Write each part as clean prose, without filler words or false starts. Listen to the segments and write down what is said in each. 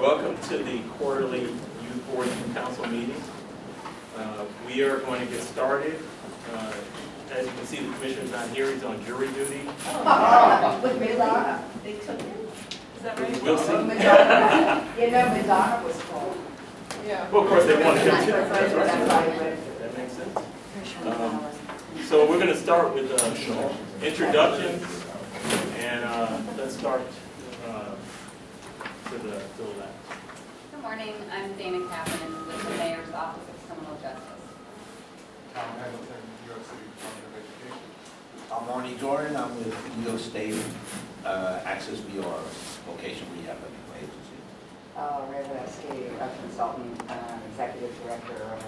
Welcome to the quarterly Youth Board and Council meeting. We are going to get started. As you can see, the commissioner's not here. He's on jury duty. With Madonna. They took him? Is that right? We'll see. Madonna. You know, Madonna was called. Yeah. Well, of course, they wanted him to. That's right. That makes sense. So we're going to start with introductions, and let's start to the left. Good morning, I'm Dana Kaplan with the Mayor's Office of Criminal Justice. Tom Hamilton, New York City Department of Education. I'm Arnie Jordan. I'm with New York State Access VR Vocation Rehab Agency. Reveski, a consultant, executive director of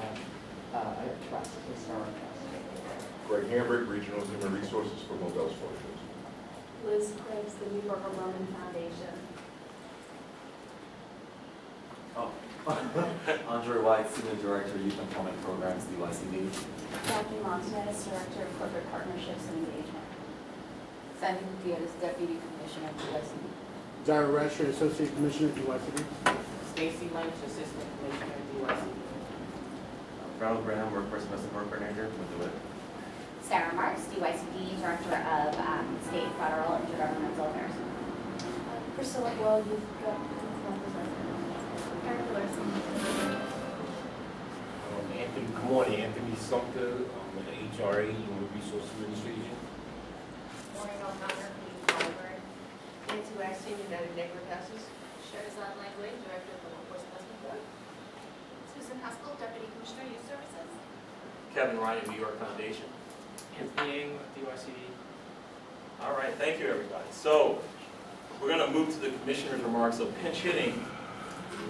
a trust, historic trust. Greg Hambrick, Regional Human Resources for Mobile Scholarships. Liz Cribs, the New Yorker Roman Foundation. Andre White, Senior Director, Youth Employment Programs, DYCD. Jackie Montanez, Director of Corporate Partnerships and Engagement. Sandy Gutierrez, Deputy Commissioner of DYCD. Jared Rasher, Associate Commissioner, DYCD. Stacy Lynch, Assistant Commissioner, DYCD. Ronald Graham, Workforce and Support Coordinator with DeWitt. Sarah Marks, DYCD, Director of State, Federal, Intergovernmental Affairs. Priscilla Blow, Youth Representative. Eric Larson. Anthony, good morning, Anthony Sumter, with the HRA, Human Resource Administration. Maureen O'Connor, Youth Library. Nancy Waxman, United Neighborhood Houses. Sherzad Langley, Director of the Workforce Investment Board. Susan Haskell, Deputy Commissioner, Youth Services. Kevin Ryan, New York Foundation. Anthony Ng with DYCD. All right, thank you, everybody. So we're going to move to the commissioner's remarks. So pinch hitting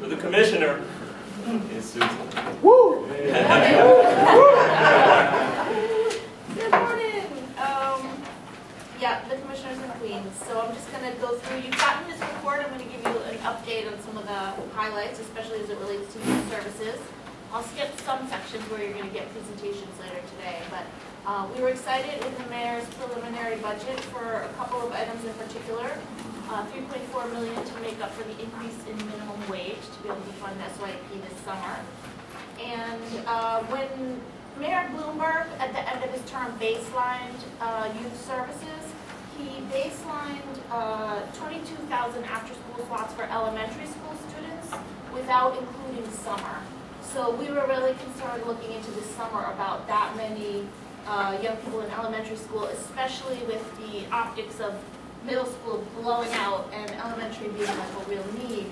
for the commissioner is Susan. Woo! Good morning. Yeah, the commissioners and queens. So I'm just going to go through. You've gotten this report. I'm going to give you an update on some of the highlights, especially as it relates to youth services. I'll skip some sections where you're going to get presentations later today, but we were excited with the mayor's preliminary budget for a couple of items in particular. $3.4 million to make up for the increase in minimum wage to be able to fund SYP this summer. And when Mayor Bloomberg, at the end of his term, baselined youth services, he baselined 22,000 after-school slots for elementary school students without including summer. So we were really concerned looking into this summer about that many young people in elementary school, especially with the optics of middle school blowing out and elementary being like a real need.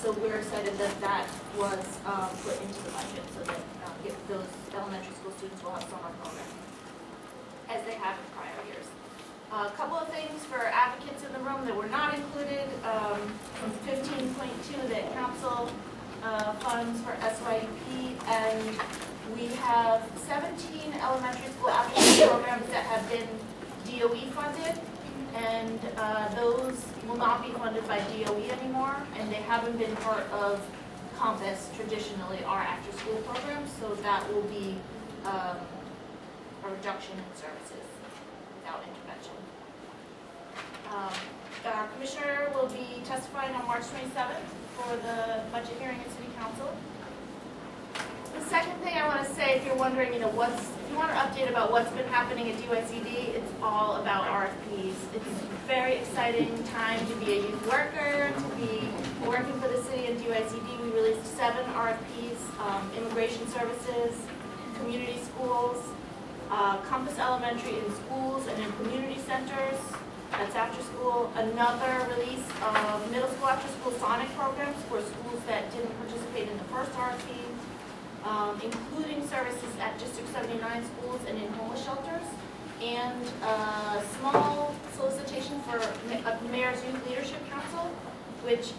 So we're excited that that was put into the budget so that those elementary school students will have summer programs, as they have in prior years. A couple of things for advocates in the room that were not included. 15.2 that council funds for SYP, and we have 17 elementary school application programs that have been DOE funded, and those will not be funded by DOE anymore, and they haven't been part of COMPAS, traditionally our after-school programs, so that will be a reduction in services without intervention. Our commissioner will be testifying on March 27th for the budget hearing at City Council. The second thing I want to say, if you're wondering, if you want an update about what's been happening at DYCD, it's all about RFPs. It's a very exciting time to be a youth worker, to be working for the city and DYCD. We released 7 RFPs, immigration services, community schools, Compass Elementary in schools and in community centers. That's after school. Another release of middle school after school sonic programs for schools that didn't participate in the first RFP. Including services at District 79 schools and in homeless shelters, and a small solicitation for a Mayor's Youth Leadership Council, which,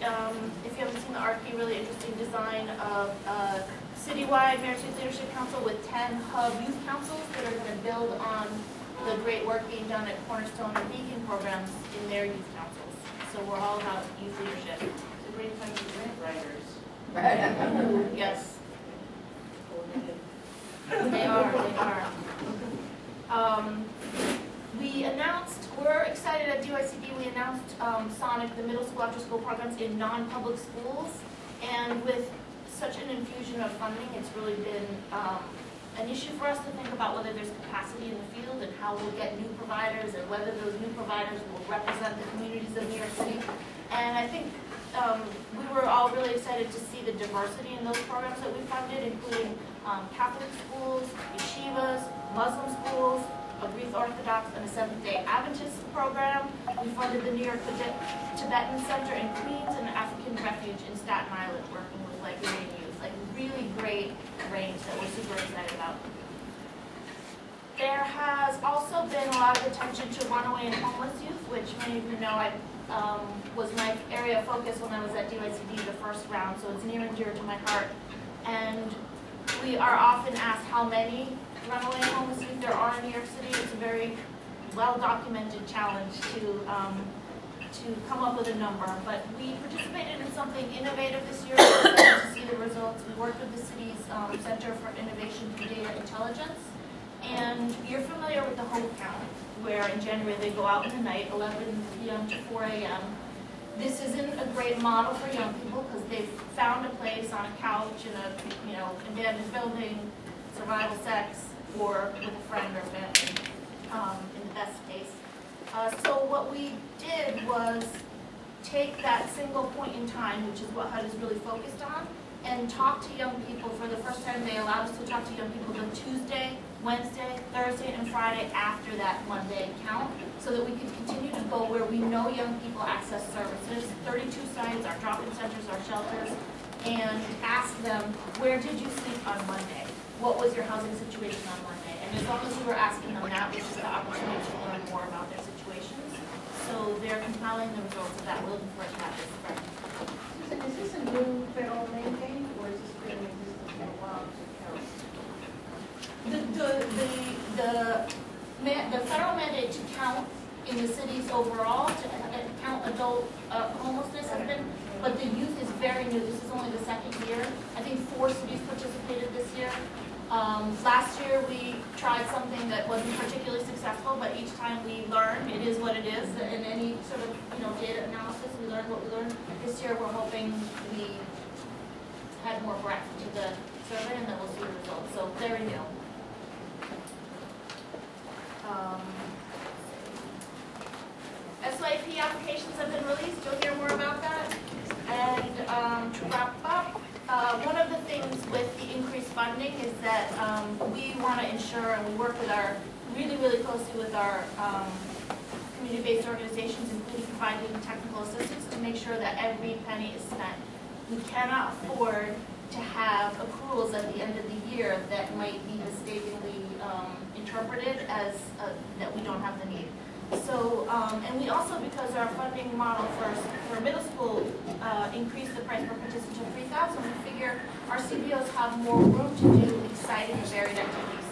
if you haven't seen the RFP, really interesting design of a citywide Mayor's Youth Leadership Council with 10 hub youth councils that are going to build on the great work being done at Cornerstone and Beacon programs in their youth councils. So we're all about youth leadership. It's a great time for grant writers. Yes. They are. We announced, we're excited at DYCD, we announced Sonic, the middle school after-school programs in non-public schools. And with such an infusion of funding, it's really been an issue for us to think about whether there's capacity in the field and how we'll get new providers and whether those new providers will represent the communities of New York City. And I think we were all really excited to see the diversity in those programs that we funded, including Catholic schools, yeshivas, Muslim schools, a Greek Orthodox and a Seventh-day Adventist program. We funded the New York Tibetan Center in Queens and African Refuge in Staten Island, working with Liberian youth. Like really great range that we're super excited about. There has also been a lot of attention to runaway and homeless youth, which many of you know was my area of focus when I was at DYCD the first round, so it's near and dear to my heart. And we are often asked how many runaway and homeless youth there are in New York City. It's a very well-documented challenge to come up with a number, but we participated in something innovative this year. We're excited to see the results. We worked with the city's Center for Innovation through Data Intelligence, and you're familiar with the Hope Count, where in January they go out in the night, 11 p.m. to 4 a.m. This isn't a great model for young people because they've found a place on a couch in a abandoned building, survival sex, or with a friend or family, in the best case. So what we did was take that single point in time, which is what HUD is really focused on, and talk to young people. For the first time, they allowed us to talk to young people the Tuesday, Wednesday, Thursday, and Friday after that Monday count, so that we could continue to go where we know young people access services, 32 sites, our drop-in centers, our shelters, and ask them, where did you sleep on Monday? What was your housing situation on Monday? And as long as we were asking them that, which is the opportunity to learn more about their situations, so they're compiling the results of that. We're looking for it to happen this spring. Susan, is this a new federal mandate, or is this been in existence for a while to count? The federal mandate to count in the cities overall, to count adult homelessness has been, but the youth is very new. This is only the second year. I think 4 cities participated this year. Last year we tried something that wasn't particularly successful, but each time we learn, it is what it is. In any sort of data analysis, we learn what we learned. This year we're hoping we had more breadth to the survey and then we'll see the results. So very new. SYP applications have been released. You'll hear more about that. And to wrap up, one of the things with the increased funding is that we want to ensure, and we work with really closely with our community-based organizations, including providing technical assistance, to make sure that every penny is spent. We cannot afford to have accruals at the end of the year that might be mistakenly interpreted as that we don't have the need. So, and we also, because our funding model for middle school increased the price per participant to $3,000, we figure our CBOs have more room to do exciting and varied activities.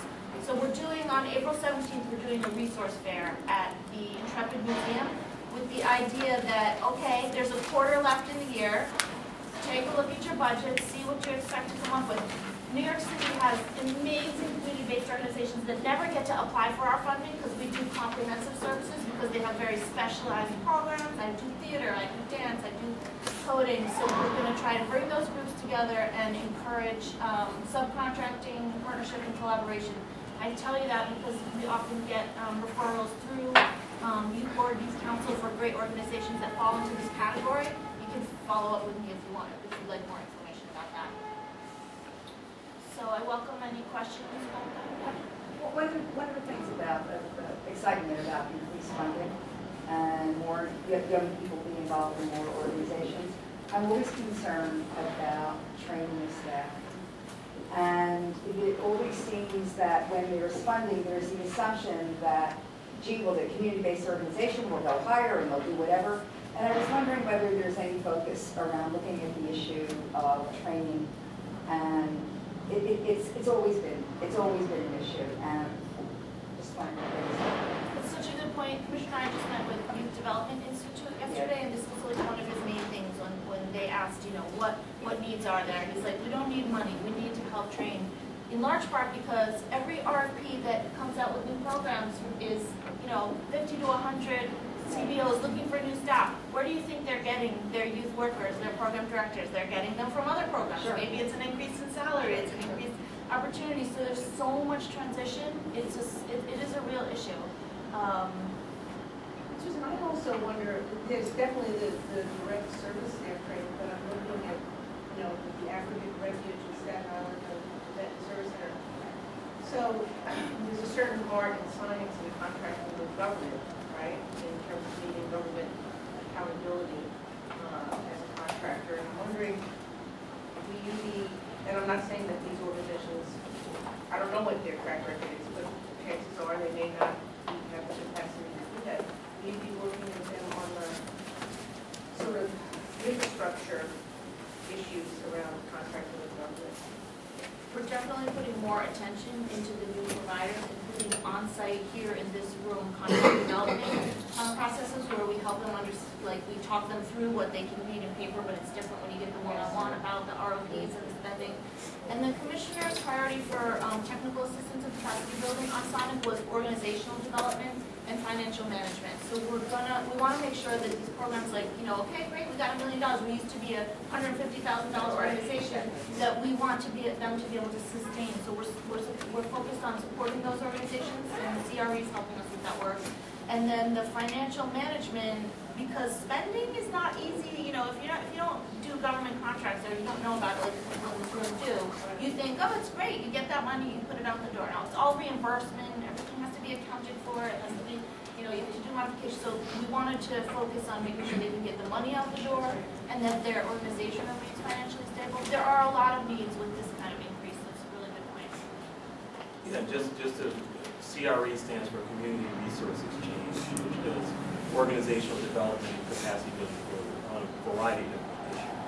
So we're doing, on April 17th, we're doing a resource fair at the Intrepid Museum with the idea that, okay, there's a quarter left in the year, take a look at your budget, see what you expect to come up with. New York City has amazing community-based organizations that never get to apply for our funding because we do comprehensive services, because they have very specialized programs. I do theater, I do dance, I do coding. So we're going to try to bring those groups together and encourage subcontracting, partnership, and collaboration. I tell you that because we often get referrals through Youth Board, Youth Council for great organizations that fall into this category. You can follow up with me if you want, if you'd like more information about that. So I welcome any questions about that. Well, one of the things about the excitement about increased funding and more young people being involved in more organizations, I'm always concerned about training the staff. And it always seems that when there's funding, there's the assumption that, gee, well, the community-based organization will go higher and they'll do whatever. And I was wondering whether there's any focus around looking at the issue of training. And it's always been an issue. And just wanted to raise that. That's such a good point. Commissioner and I just met with Youth Development Institute yesterday, and this was like one of his main things when they asked, what needs are there? He's like, we don't need money. We need to help train. In large part because every RFP that comes out with new programs is, 50 to 100 CBOs looking for new staff. where do you think they're getting their youth workers, their program directors? They're getting them from other programs. Sure. Maybe it's an increase in salary, it's an increase in opportunity. So there's so much transition. It's just, it is a real issue. Susan, I also wonder, there's definitely the direct service staff training, but I'm looking at, the African Refuge in Staten Island, the Vet Service Center. So there's a certain art and science in contracting with government, right, in terms of meeting government accountability as a contractor. And I'm wondering, and I'm not saying that these organizations, I don't know what their track record is, but chances are they may not have the capacity to do that. Will you be working with them on the sort of infrastructure issues around contracting with government? We're definitely putting more attention into the new providers, including on-site here in this room, contract development processes where we help them we talk them through what they can read in paper, but it's different when you get the one-on-one about the ROPs and the spending. And the commissioner's priority for technical assistance in the capacity building on Sonic was organizational development and financial management. So we want to make sure that these programs okay, great, we got $1 million. We used to be a $150,000 organization that we want them to be able to sustain. So we're focused on supporting those organizations, and the CRE is helping us with that work. And then the financial management, because spending is not easy. If you don't do government contracts or you don't know about it like the people in this room do, you think, oh, it's great. You get that money, you put it out the door. Now it's all reimbursement. Everything has to be accounted for. It has to be, you have to do modifications. So we wanted to focus on making sure they can get the money out the door and that their organization remains financially stable. There are a lot of needs with this kind of increase. That's a really good point. Yeah, just to, CRE stands for Community Resource Exchange, which does organizational development and capacity building on a variety of different issues.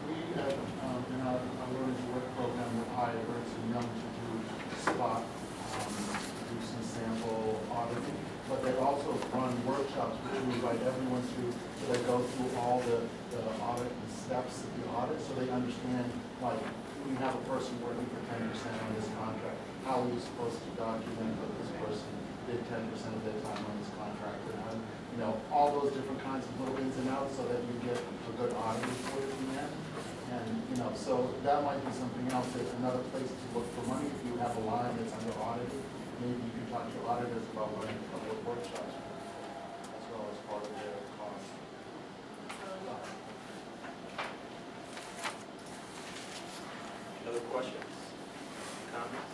We have, in our Learning to Work program, we've hired some young to do spot, do some sample auditing, but they also run workshops which we invite everyone to, so they go through all the audit and steps of the audit, so they understand, like, we have a person working for 10% on this contract, how are we supposed to document that this person did 10% of their time on this contract, and all those different kinds of little ins and outs, so that you get a good audit report at the end. And so that might be something else. There's another place to look for money. If you have a line that's under audited, maybe you can talk to auditors about running a couple of workshops as well as part of their cost. Other questions? Comments?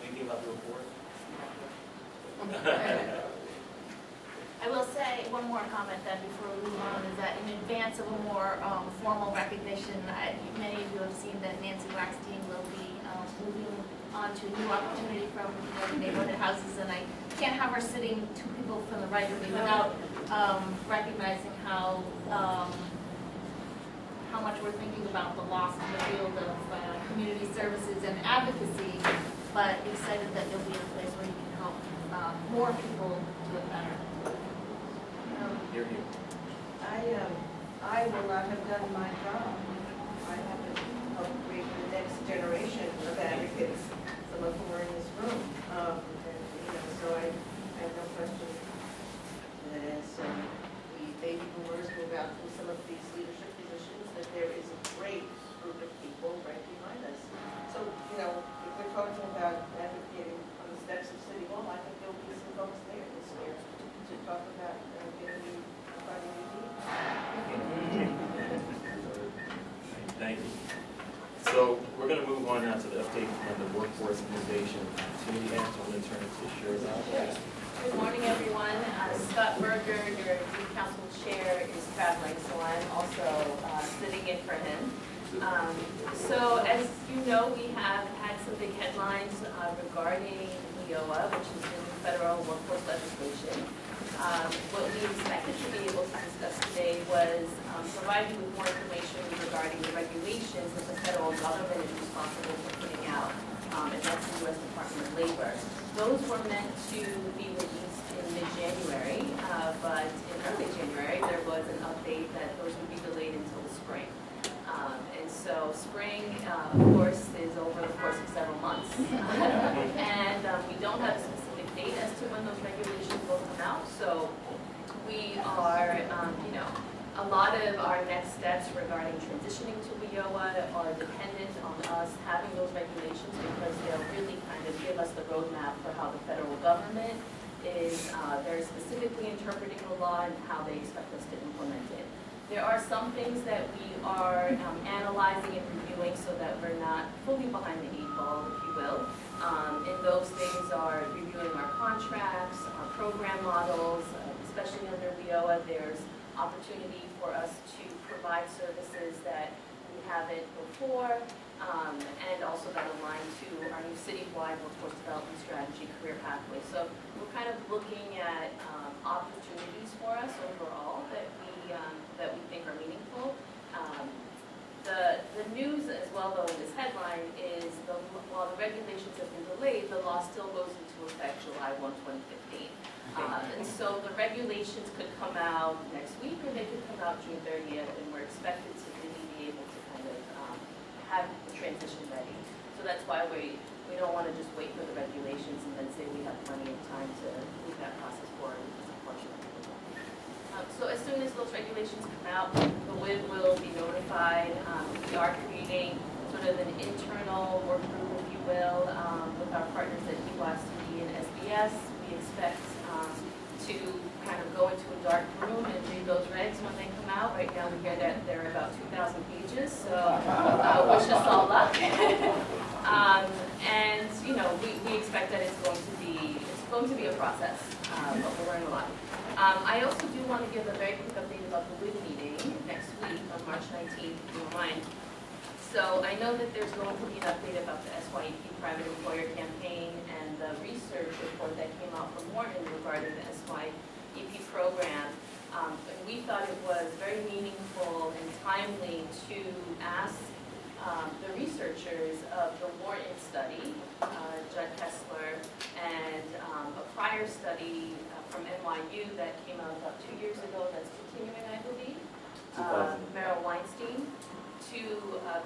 Anything about the report? I will say one more comment then before we move on, is that in advance of a more formal recognition, many of you have seen that Nancy Waxstein will be moving on to a new opportunity from the neighborhood houses, and I can't have her sitting two people from the right of me without recognizing how much we're thinking about the loss in the field of community services and advocacy, but excited that you'll be in a place where you can help more people do it better. You're here. I will not have done my job. I haven't helped create the next generation of advocates, some of whom are in this room. So I have no question that as the baby boomers move out from some of these leadership positions, that there is a great group of people right behind us. So, if we're talking about advocating on the steps of City Hall, I think there'll be some folks there this year to talk about getting you funding you need. Thank you. So we're going to move on now to the update on the workforce organization. Opportunity Act. I'm going to turn it to Cheryl. Good morning, everyone. Scott Berger, your City Council Chair, is traveling, so I'm also sitting in for him. So as you know, we have had some big headlines regarding WIOA, which is the new federal workforce legislation. What we expected to be able to discuss today was provide you with more information regarding the regulations that the federal government is responsible for putting out, and that's the U.S. Department of Labor. Those were meant to be released in mid-January, but in early January there was an update that those would be delayed until the spring. And so spring, of course, is over the course of several months. And we don't have a specific date as to when those regulations will come out. So we are, a lot of our next steps regarding transitioning to WIOA are dependent on us having those regulations because they'll really kind of give us the roadmap for how the federal government is very specifically interpreting the law and how they expect us to implement it. There are some things that we are analyzing and reviewing so that we're not fully behind the eight ball, if you will. And those things are reviewing our contracts, our program models, especially under WIOA. There's opportunity for us to provide services that we haven't before, and also that align to our new citywide workforce development strategy, career pathway. So we're kind of looking at opportunities for us overall that we think are meaningful. The news as well, though, in this headline is while the regulations have been delayed, the law still goes into effect July 1, 2015. And so the regulations could come out next week or they could come out June 30th, and we're expected to really be able to kind of have the transition ready. So that's why we don't want to just wait for the regulations and then say we have plenty of time to move that process forward, because unfortunately we don't. So as soon as those regulations come out, the WIB will be notified. We are creating sort of an internal work group, if you will, with our partners at DYCD and SBS. We expect to kind of go into a dark room and read those regs when they come out. Right now we hear that they're about 2,000 pages, so wish us all luck. And we expect that it's going to be a process, but we'll learn a lot. I also do want to give a very quick update about the WIB meeting next week on March 19th, if you don't mind. So I know that there's going to be an update about the SYP Private Employer Campaign and the research report that came out from Morton regarding the SYP program. And we thought it was very meaningful and timely to ask the researchers of the Morton study, Judd Kessler, and a prior study from NYU that came out about 2 years ago that's continuing, I believe, Merrill Weinstein, to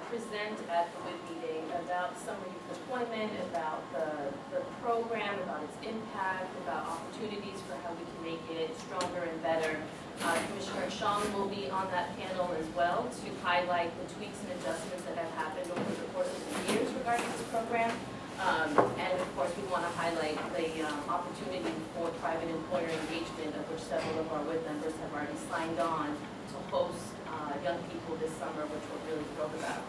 present at the WIB meeting about summer youth employment, about the program, about its impact, about opportunities for how we can make it stronger and better. Commissioner Shum will be on that panel as well to highlight the tweaks and adjustments that have happened over the course of the years regarding this program. And of course, we want to highlight the opportunity for private employer engagement, of which several of our WIB members have already signed on to host young people this summer, which we're really thrilled about.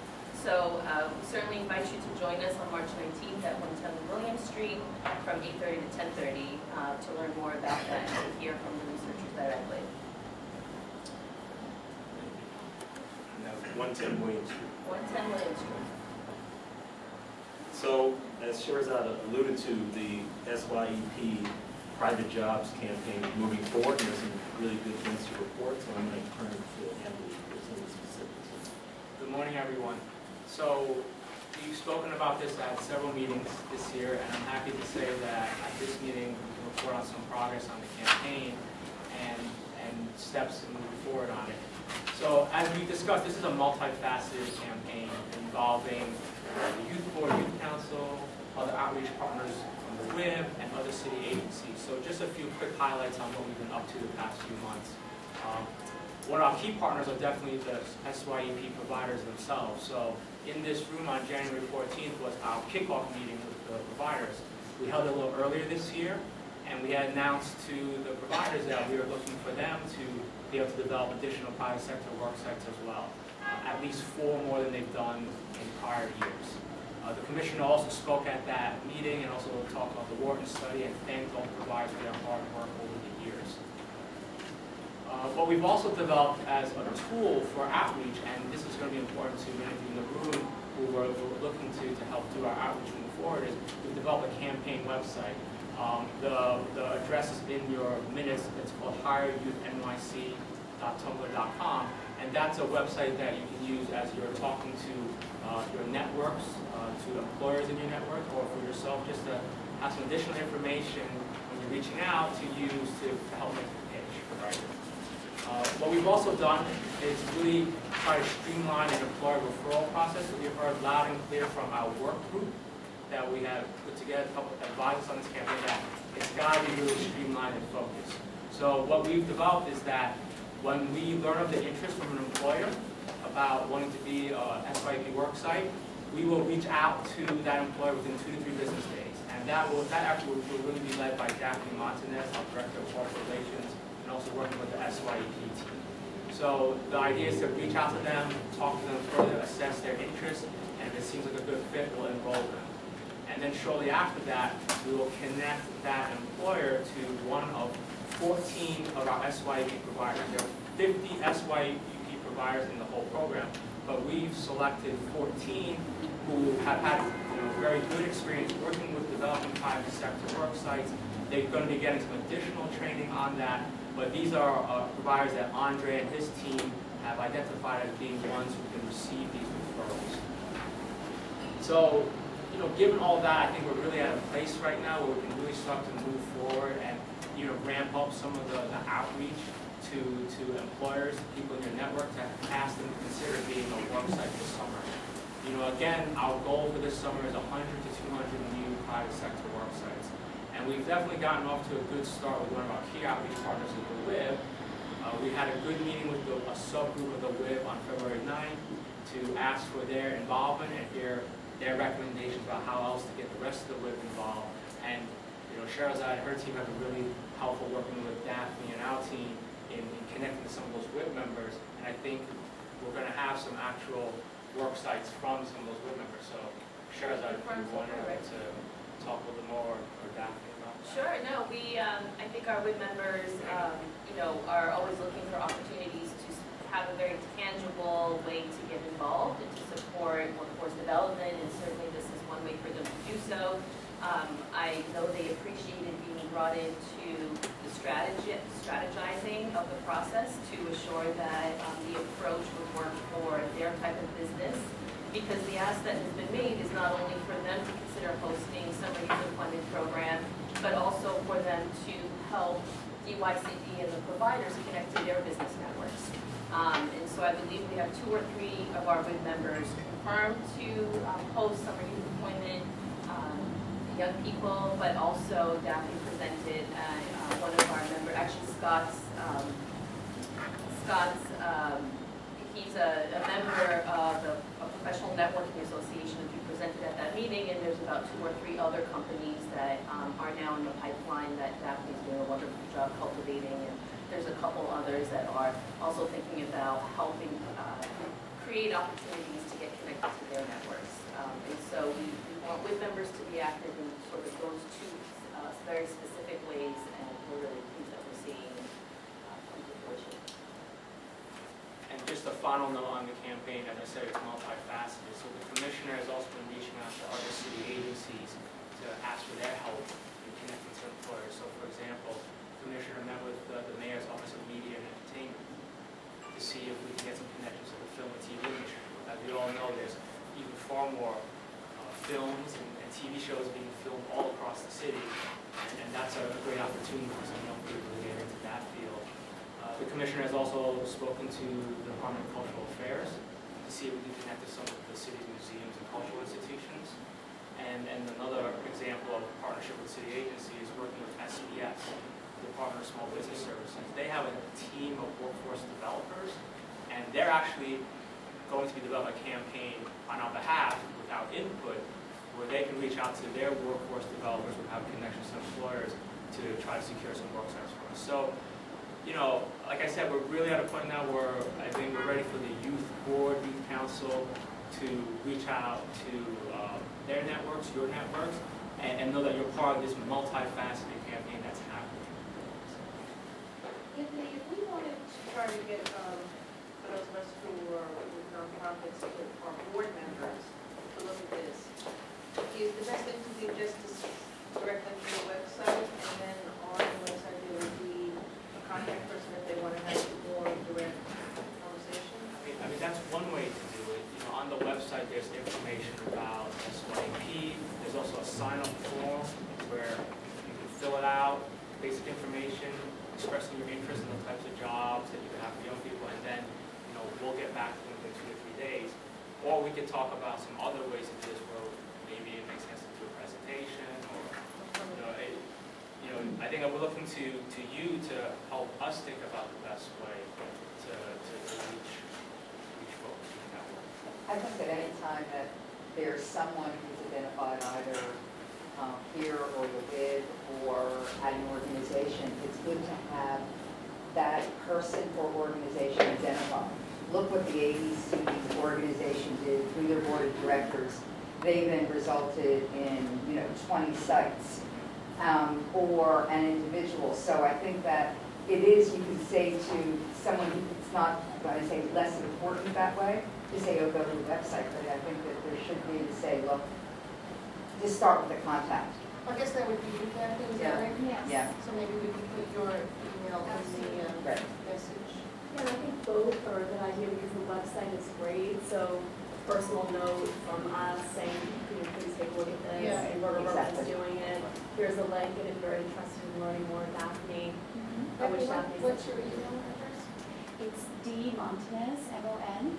So we certainly invite you to join us on March 19th at 110 William Street from 8:30 to 10:30 to learn more about that and to hear from the researchers directly. 110 William Street. 110 William Street. So, as Sherazad alluded to, the SYP Private Jobs campaign moving forward, and there's some really good things to report, so I'm going to turn to Anthony for some of the specifics. Good morning, everyone. So, you've spoken about this at several meetings this year, and I'm happy to say that at this meeting we can report on some progress on the campaign and steps to move forward on it. So, as we discussed, this is a multifaceted campaign involving the Youth Board, Youth Council, other outreach partners from the WIB, and other city agencies. So just a few quick highlights on what we've been up to the past few months. One of our key partners are definitely the SYP providers themselves. So in this room on January 14th was our kickoff meeting with the providers. We held it a little earlier this year, and we had announced to the providers that we were looking for them to be able to develop additional private sector work sites as well. At least 4 more than they've done in prior years. The Commissioner also spoke at that meeting and also talked about the Wharton study and thanked all the providers for their hard work over the years. What we've also developed as a tool for outreach, and this is going to be important to many of you in the room who we're looking to help do our outreach moving forward, is we've developed a campaign website. The address is in your minutes. It's called hireyouthnyc.tumblr.com, and that's a website that you can use as you're talking to your networks, to employers in your network, or for yourself, just to have some additional information when you're reaching out to use to help make the pitch. Right? What we've also done is really try to streamline an employer referral process. So we've heard loud and clear from our work group that we have put together a couple of advisors on this campaign that it's got to be really streamlined and focused. So what we've developed is that when we learn of the interest from an employer about wanting to be a SYP worksite, we will reach out to that employer within 2 to 3 business days. And that effort will really be led by Daphne Montanez, our Director of Corporate Relations, and also working with the SYP team. So the idea is to reach out to them, talk to them further, assess their interest, and if it seems like a good fit, we'll enroll them. And then shortly after that, we will connect that employer to one of 14 of our SYP providers. There are 50 SYP providers in the whole program, but we've selected 14 who have had very good experience working with developing private sector work sites. They're going to be getting some additional training on that, but these are providers that Andre and his team have identified as being ones who can receive these referrals. So, given all that, I think we're really at a place right now where we can really start to move forward and ramp up some of the outreach to employers, people in your network, to ask them to consider being a worksite this summer. Again, our goal for this summer is 100 to 200 new private sector worksites. And we've definitely gotten off to a good start with one of our key outreach partners at the WIB. We had a good meeting with a subgroup of the WIB on February 9th to ask for their involvement and hear their recommendations about how else to get the rest of the WIB involved. And Sherazade and her team have been really helpful working with Daphne and our team in connecting to some of those WIB members. And I think we're going to have some actual work sites from some of those WIB members. So Sherazade, if you wanted to talk a little bit more, or Daphne about that. Sure, no, I think our WIB members, are always looking for opportunities to have a very tangible way to get involved and to support workforce development, and certainly this is one way for them to do so. I know they appreciated being brought into the strategizing of the process to assure that the approach would work for their type of business, because the ask that has been made is not only for them to consider hosting summer youth employment program, but also for them to help DYCD and the providers connect to their business networks. And so I believe we have 2 or 3 of our WIB members confirmed to host summer youth employment, young people, but also Daphne presented one of our members, actually he's a member of the Professional Networking Association, and he presented at that meeting, and there's about 2 or 3 other companies that are now in the pipeline that Daphne's doing a wonderful job cultivating, and there's a couple others that are also thinking about helping create opportunities to get connected to their networks. And so we want WIB members to be active in sort of those 2 very specific ways, and we're really pleased that we're seeing come to fruition. And just a final note on the campaign, as I said, it's multifaceted. So the commissioner has also been reaching out to other city agencies to ask for their help in connecting to employers. So for example, the commissioner met with the mayor's Office of Media and Entertainment to see if we can get some connections to the film and TV industry. As we all know, there's even far more films and TV shows being filmed all across the city, and that's a great opportunity for some young people to get into that field. The commissioner has also spoken to the Department of Cultural Affairs to see if we can connect to some of the city's museums and cultural institutions. And another example of a partnership with city agency is working with SES, the Department of Small Business Services. They have a team of workforce developers, and they're actually going to be developing a campaign on our behalf with our input, where they can reach out to their workforce developers who have connections to employers to try to secure some work sites for us. So, like I said, we're really at a point now where I think we're ready for the youth board, youth council to reach out to their networks, your networks, and know that you're part of this multifaceted campaign that's happening. Anthony, if we wanted to try to get, for those of us who are with nonprofits, our board members to look at this, is the best thing to do just to direct them to the website, and then on the website there would be a contact person if they want to have a more direct conversation? I mean that's one way to do it. On the website there's information about SYP. There's also a sign-up form where you can fill it out, basic information, expressing your interest in the types of jobs that you can have for young people, and then we'll get back to them within 2 to 3 days. Or we could talk about some other ways to do this where maybe it makes sense to do a presentation, or I think we're looking to you to help us think about the best way to reach folks in that way. I think that any time that there's someone who's identified either here or the bid or at an organization, it's good to have that person or organization identified. Look what the ABCD organization did through their board of directors. They then resulted in 20 sites or an individual. So I think that it is, you can say to someone who it's not, when I say less important that way, to say, oh, go to the website, but I think that there should be to say, look, just start with the contact. I guess that would be the campaign, is that right? Yes. Yeah. So maybe we could put your email in the Right. message. Yeah, and I think both, or the idea of using the website is great, so personal note from us saying, please take a look at this, Yeah. and Rover Exactly. is doing it. Here's a link, and if you're interested in learning more, Daphne, I wish Daphne. What's your email address? It's D Montanez, MONTANEZ,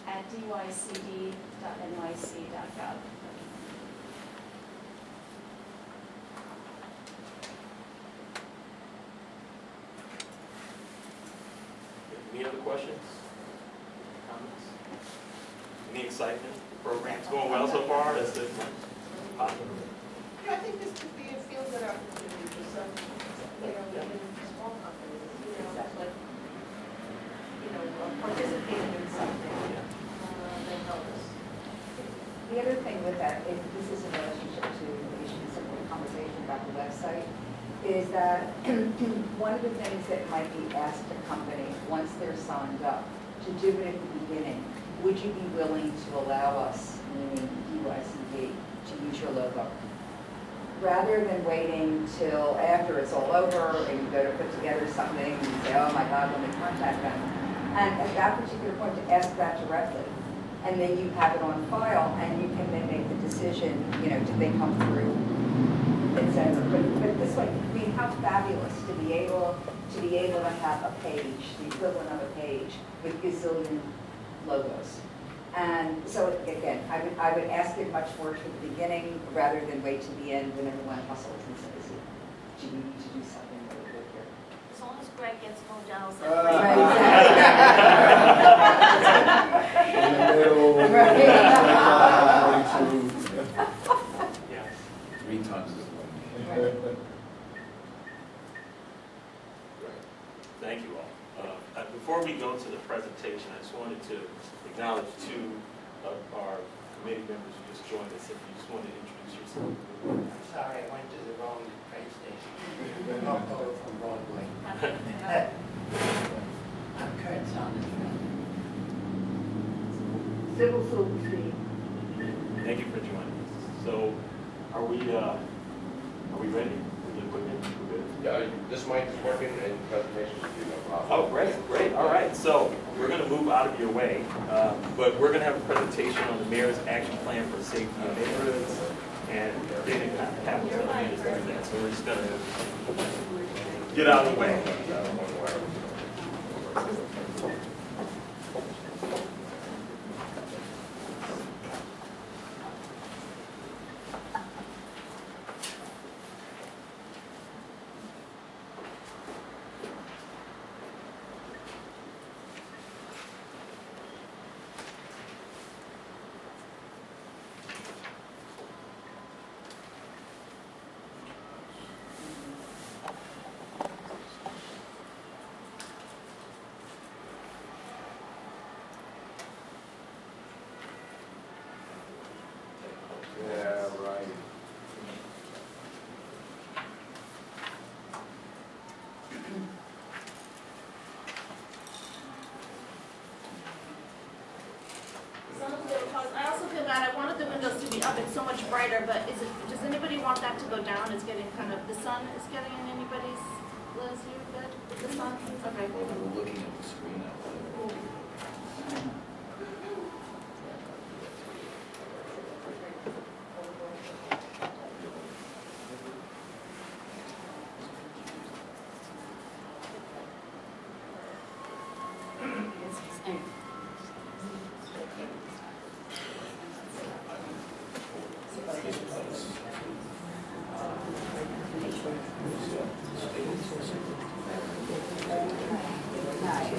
@dycd.nyc.gov. Any other questions? Comments? Any excitement? The program's going well so far? Is it positive? Yeah, I think this could be a feel-good opportunity for some, even small companies, like, participating in something that helps. The other thing with that, if this is in relationship to the issue, simple conversation about the website, is that one of the things that might be asked a company once they're signed up to do it at the beginning, would you be willing to allow us, meaning DYCD, to use your logo? Rather than waiting till after it's all over and you go to put together something and you say, oh my God, let me contact them. And at that particular point, to ask that directly. And then you have it on file and you can then make the decision, did they come through, et cetera. But this way, I mean, how fabulous to be able to have a page, the equivalent of a page with gazillion logos. And so again, I would ask it much more to the beginning rather than wait to the end when everyone hustles and says, do we need to do something really good here? As long as Greg gets no jealous. Yes. 3 tons of Thank you all. Before we go to the presentation, I just wanted to acknowledge 2 of our committee members who just joined us. If you just want to introduce yourself. I'm sorry, I went to the wrong train station. I'm over from Broadway. I'm Kurt Saunders. Civil Silverstein. Thank you for joining us. So, are we ready with the equipment? We're good? Yeah, this mic is working and presentation should be no problem. Oh, great. All right. So we're going to move out of your way, but we're going to have a presentation on the mayor's action plan for safety in neighborhoods, and Dana Kaplan will lead us through that. So we're just going to get out of the way. Yeah, right. I also feel bad, I wanted the windows to be up, it's so much brighter, but does anybody want that to go down? It's getting the sun is getting in anybody's, Liz, you good? The sun? Okay. We're looking at the screen out there.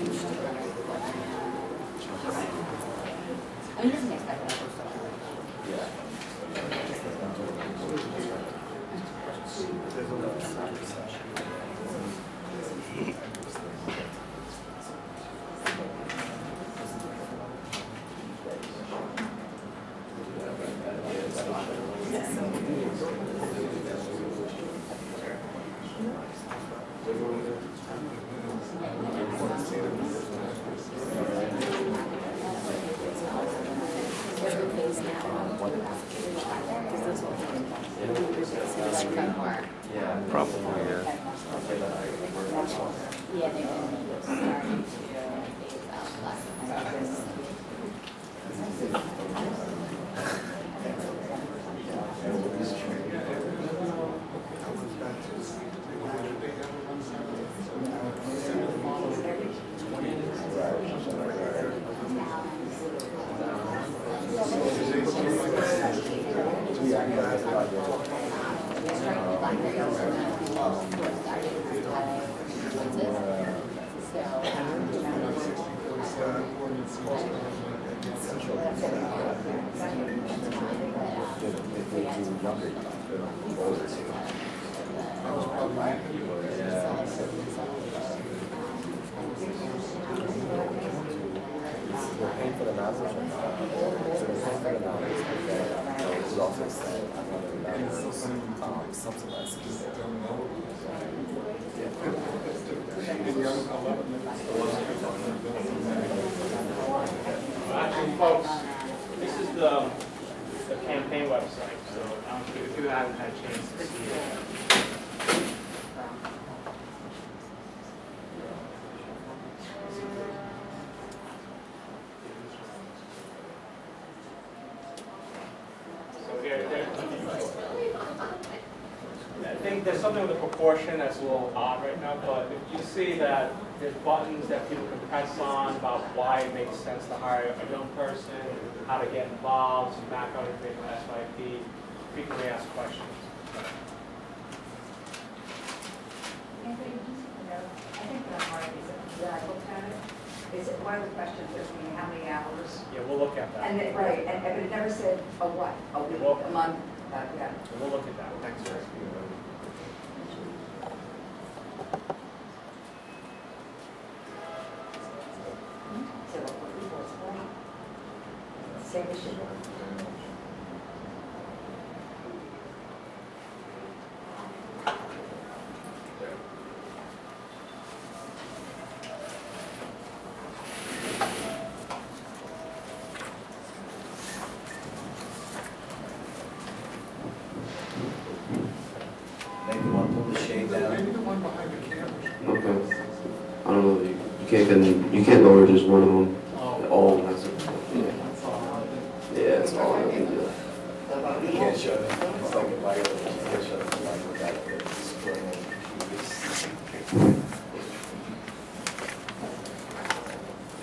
I mean, this is expected. Probably, yeah. Yeah, they're starting to phase out less. Actually, folks, this is the campaign website, so if you haven't had a chance to see it. So here, I think there's something with the proportion that's a little odd right now, but if you see that there's buttons that people can press on about why it makes sense to hire a young person, how to get involved, some background information on SYP, frequently asked questions. Anthony, I think the hard is that I looked at it, is it one of the questions is how many hours? Yeah, we'll look at that. And it, right, and but it never said a what, a week, a month, yeah. We'll look at that. Thanks, sir. So what people explain, same issue. Maybe want to pull the shade down. Okay. I don't know. You can't lower just one of them. All has to. Yeah, it's all I can do. You can't shut it. It's like a light. You can't shut the light without the spring.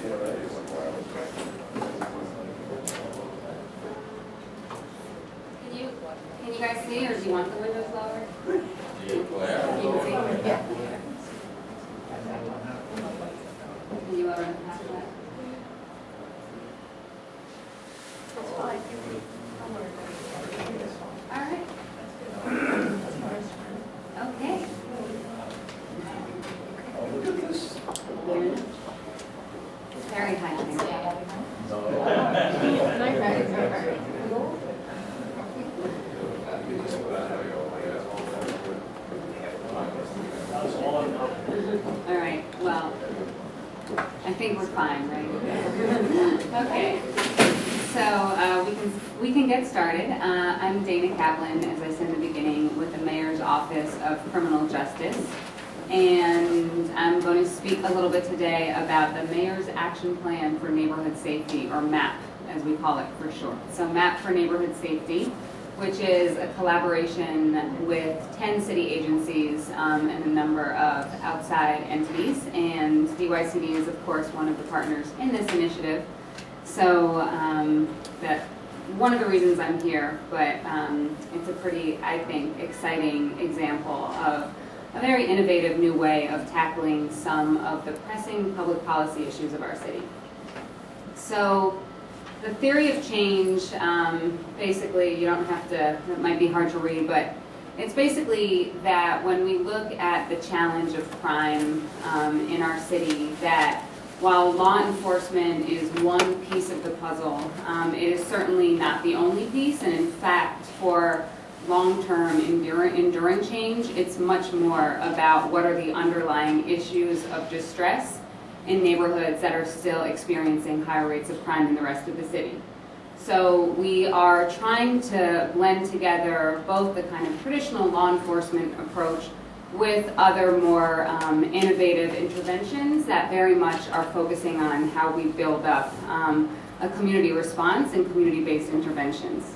Yeah, right. It's like wireless. Can you guys see, or do you want the windows lowered? You can see? Yeah. Can you lower it past that? All right. Okay. Oh, look at this. Very high. All right, well, I think we're fine, right? Okay, so we can get started. I'm Dana Kaplan, as I said in the beginning, with the Mayor's Office of Criminal Justice. And I'm going to speak a little bit today about the Mayor's Action Plan for Neighborhood Safety, or MAP, as we call it for short. So MAP for Neighborhood Safety, which is a collaboration with 10 city agencies and a number of outside entities. And DYCD is, of course, one of the partners in this initiative. So that one of the reasons I'm here, but it's a pretty, I think, exciting example of a very innovative new way of tackling some of the pressing public policy issues of our city. So the theory of change, basically, you don't have to, it might be hard to read, but it's basically that when we look at the challenge of crime in our city, that while law enforcement is one piece of the puzzle, it is certainly not the only piece, and in fact, for long-term enduring change, it's much more about what are the underlying issues of distress in neighborhoods that are still experiencing higher rates of crime than the rest of the city. So we are trying to blend together both the kind of traditional law enforcement approach with other more innovative interventions that very much are focusing on how we build up a community response and community-based interventions.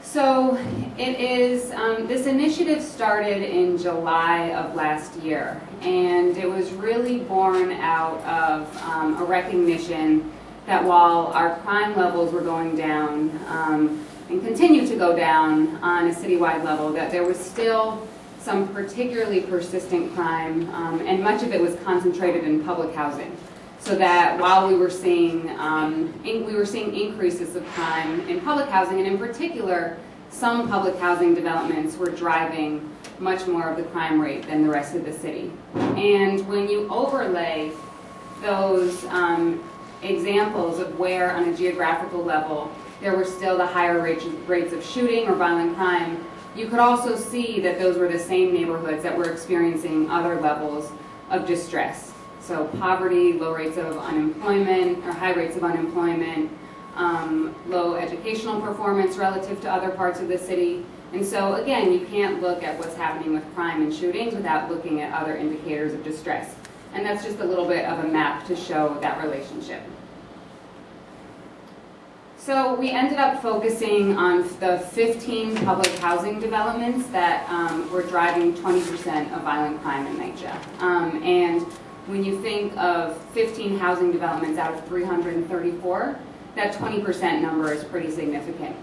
So it is, this initiative started in July of last year, and it was really born out of a recognition that while our crime levels were going down and continue to go down on a citywide level, that there was still some particularly persistent crime, and much of it was concentrated in public housing. So that while we were seeing increases of crime in public housing, and in particular, some public housing developments were driving much more of the crime rate than the rest of the city. And when you overlay those examples of where on a geographical level there were still the higher rates of shooting or violent crime, you could also see that those were the same neighborhoods that were experiencing other levels of distress. So poverty, low rates of unemployment, or high rates of unemployment, low educational performance relative to other parts of the city. And so again, you can't look at what's happening with crime and shootings without looking at other indicators of distress. And that's just a little bit of a map to show that relationship. So we ended up focusing on the 15 public housing developments that were driving 20% of violent crime in NYCHA. And when you think of 15 housing developments out of 334, that 20% number is pretty significant.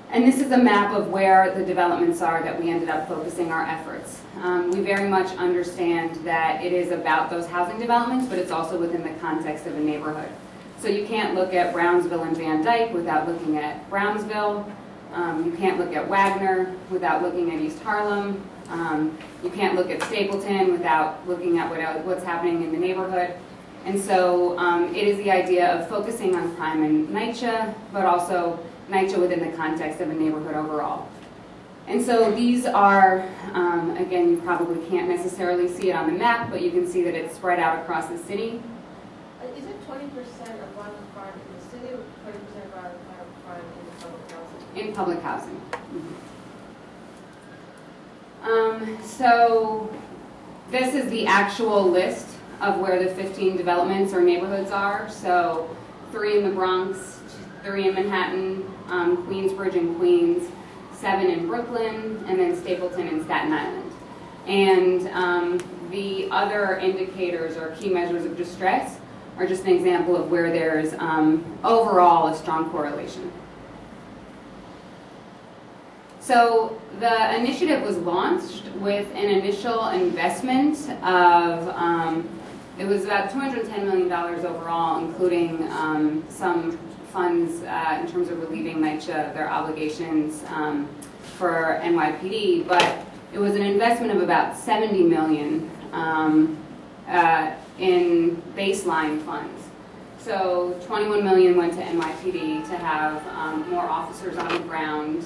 And this is a map of where the developments are that we ended up focusing our efforts. We very much understand that it is about those housing developments, but it's also within the context of a neighborhood. So you can't look at Brownsville and Van Dyke without looking at Brownsville. You can't look at Wagner without looking at East Harlem. You can't look at Stapleton without looking at what's happening in the neighborhood. And so it is the idea of focusing on crime in NYCHA, but also NYCHA within the context of a neighborhood overall. And so these are, again, you probably can't necessarily see it on the map, but you can see that it's spread out across the city. Is it 20% of violent crime in the city or 20% of violent crime in public housing? In public housing. So this is the actual list of where the 15 developments or neighborhoods are. So 3 in the Bronx, 3 in Manhattan, Queensbridge and Queens, 7 in Brooklyn, and then Stapleton and Staten Island. And the other indicators or key measures of distress are just an example of where there's overall a strong correlation. So the initiative was launched with an initial investment of, it was about $210 million overall, including some funds in terms of relieving NYCHA their obligations for NYPD, but it was an investment of about $70 million in baseline funds. So $21 million went to NYPD to have more officers on the ground,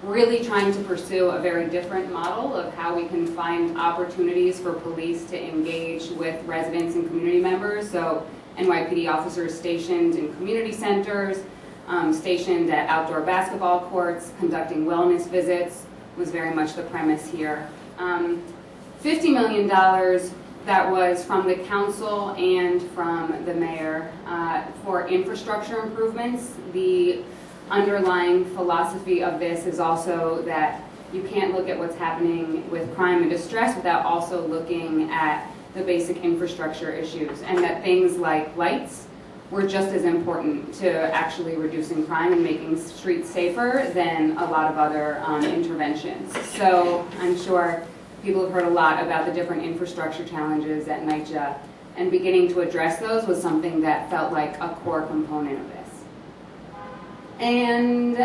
really trying to pursue a very different model of how we can find opportunities for police to engage with residents and community members. So NYPD officers stationed in community centers, stationed at outdoor basketball courts, conducting wellness visits was very much the premise here. $50 million that was from the council and from the mayor for infrastructure improvements. The underlying philosophy of this is also that you can't look at what's happening with crime and distress without also looking at the basic infrastructure issues, and that things like lights were just as important to actually reducing crime and making streets safer than a lot of other interventions. So I'm sure people have heard a lot about the different infrastructure challenges at NYCHA, and beginning to address those was something that felt like a core component of this. And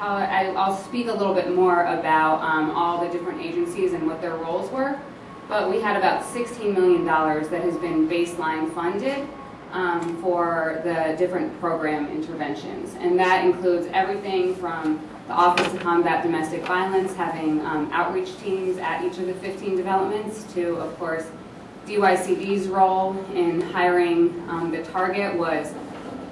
I'll speak a little bit more about all the different agencies and what their roles were, but we had about $16 million that has been baseline funded for the different program interventions. And that includes everything from the Office to Combat Domestic Violence, having outreach teams at each of the 15 developments, to, of course, DYCD's role in hiring. The target was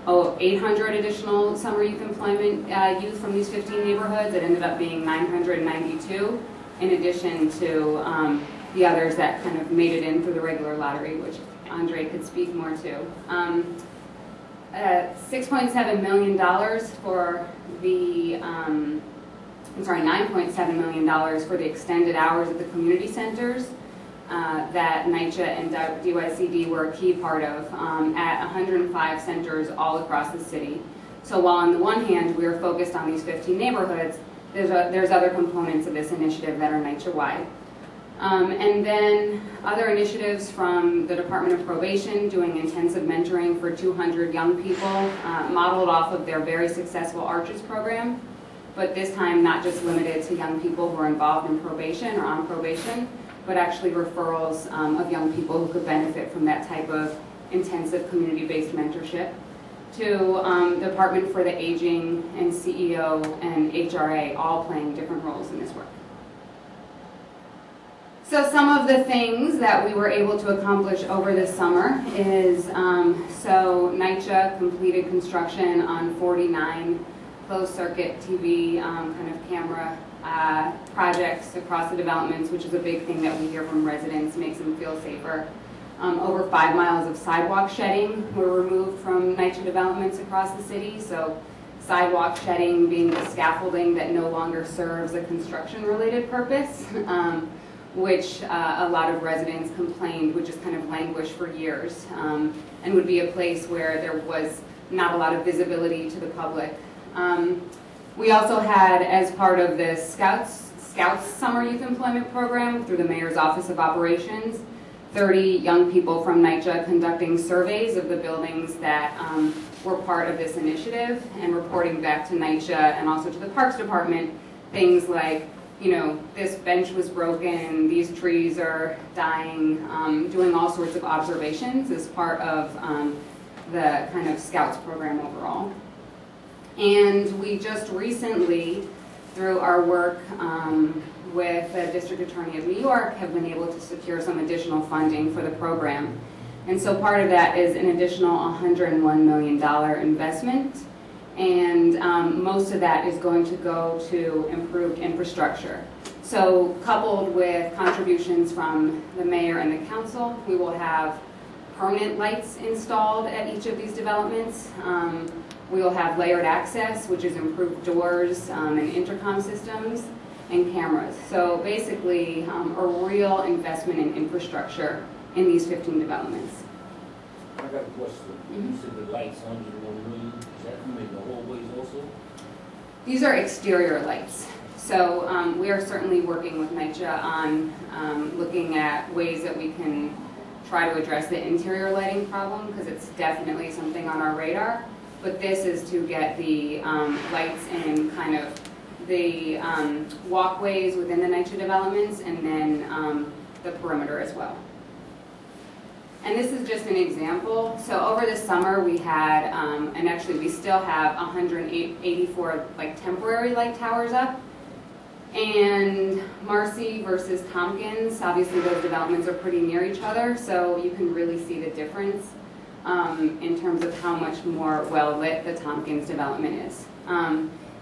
800 additional summer youth employment youth from these 15 neighborhoods. It ended up being 992, in addition to the others that kind of made it in through the regular lottery, which Andre could speak more to. $6.7 million for the, $9.7 million for the extended hours at the community centers that NYCHA and DYCD were a key part of at 105 centers all across the city. So while on the one hand we are focused on these 15 neighborhoods, there's other components of this initiative that are NYCHA-wide. And then other initiatives from the Department of Probation, doing intensive mentoring for 200 young people, modeled off of their very successful Arches program, but this time not just limited to young people who are involved in probation or on probation, but actually referrals of young people who could benefit from that type of intensive community-based mentorship, to the Department for the Aging and CEO and HRA, all playing different roles in this work. So some of the things that we were able to accomplish over this summer is, so NYCHA completed construction on 49 closed-circuit TV kind of camera projects across the developments, which is a big thing that we hear from residents, makes them feel safer. Over 5 miles of sidewalk shedding were removed from NYCHA developments across the city. So sidewalk shedding being the scaffolding that no longer serves a construction-related purpose, which a lot of residents complained would just kind of languish for years, and would be a place where there was not a lot of visibility to the public. We also had, as part of the Scouts Summer Youth Employment Program through the Mayor's Office of Operations, 30 young people from NYCHA conducting surveys of the buildings that were part of this initiative and reporting back to NYCHA and also to the Parks Department things like, you know, this bench was broken, these trees are dying, doing all sorts of observations as part of the kind of Scouts program overall. And we just recently, through our work with the District Attorney of New York, have been able to secure some additional funding for the program. And so part of that is an additional $101 million investment. And most of that is going to go to improved infrastructure. So coupled with contributions from the mayor and the council, we will have permanent lights installed at each of these developments. We will have layered access, which is improved doors and intercom systems, and cameras. So basically a real investment in infrastructure in these 15 developments. I got a question. You said the lights, 101 million, is that in the hallways also? These are exterior lights. So we are certainly working with NYCHA on looking at ways that we can try to address the interior lighting problem, because it's definitely something on our radar. But this is to get the lights in kind of the walkways within the NYCHA developments, and then the perimeter as well. And this is just an example. So over the summer we had, and actually we still have 184 like temporary light towers up. And Marcy versus Tompkins, obviously those developments are pretty near each other, so you can really see the difference in terms of how much more well lit the Tompkins development is.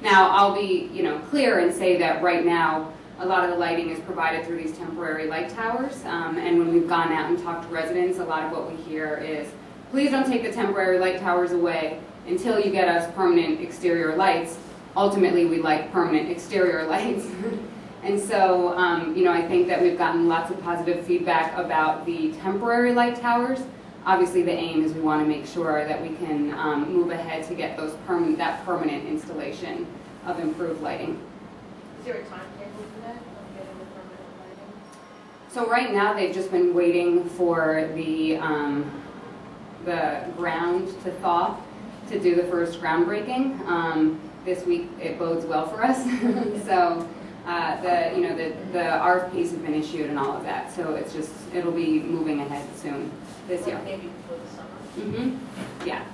Now I'll be, clear and say that right now a lot of the lighting is provided through these temporary light towers, and when we've gone out and talked to residents, a lot of what we hear is, please don't take the temporary light towers away until you get us permanent exterior lights. Ultimately, we like permanent exterior lights. And so, I think that we've gotten lots of positive feedback about the temporary light towers. Obviously, the aim is we want to make sure that we can move ahead to get those that permanent installation of improved lighting. Is there a timetable for that? So right now, they've just been waiting for the ground to thaw to do the first groundbreaking. This week, it bodes well for us. So the RFPs have been issued and all of that. So it's just, it'll be moving ahead soon this year. Maybe before the summer. Yeah.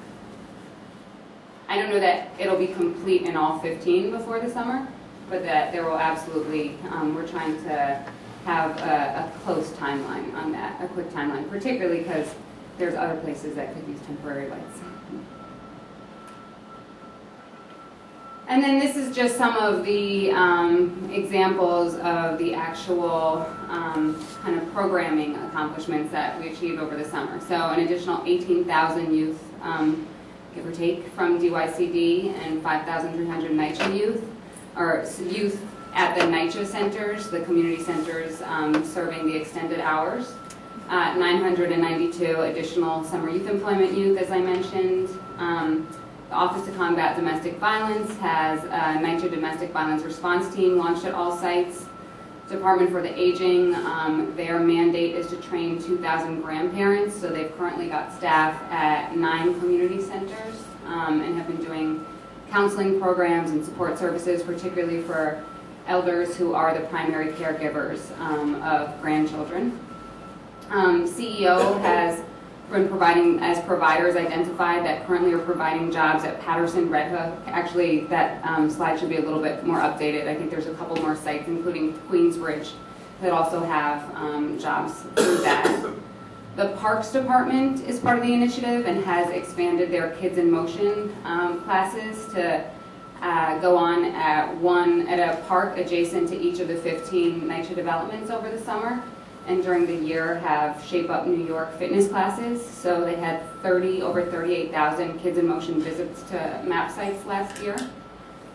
I don't know that it'll be complete in all 15 before the summer, but that there will absolutely, we're trying to have a close timeline on that, a quick timeline, particularly because there's other places that could use temporary lights. And then this is just some of the examples of the actual kind of programming accomplishments that we achieved over the summer. So an additional 18,000 youth, give or take, from DYCD and 5,300 NYCHA youth, or youth at the NYCHA centers, the community centers serving the extended hours. 992 additional summer youth employment youth, as I mentioned. The Office to Combat Domestic Violence has a NYCHA domestic violence response team launched at all sites. Department for the Aging, their mandate is to train 2,000 grandparents, so they've currently got staff at 9 community centers and have been doing counseling programs and support services, particularly for elders who are the primary caregivers of grandchildren. CEO has been providing, as providers identified that currently are providing jobs at Patterson, Red Hook. Actually, that slide should be a little bit more updated. I think there's a couple more sites, including Queensbridge, that also have jobs through that. The Parks Department is part of the initiative and has expanded their Kids in Motion classes to go on at a park adjacent to each of the 15 NYCHA developments over the summer. And during the year have Shape Up New York fitness classes. So they had over 38,000 Kids in Motion visits to MAP sites last year.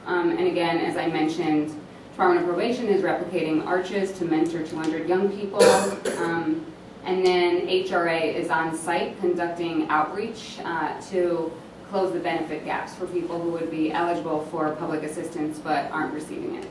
And again, as I mentioned, Department of Probation is replicating Arches to mentor 200 young people. And then HRA is on site conducting outreach to close the benefit gaps for people who would be eligible for public assistance but aren't receiving it.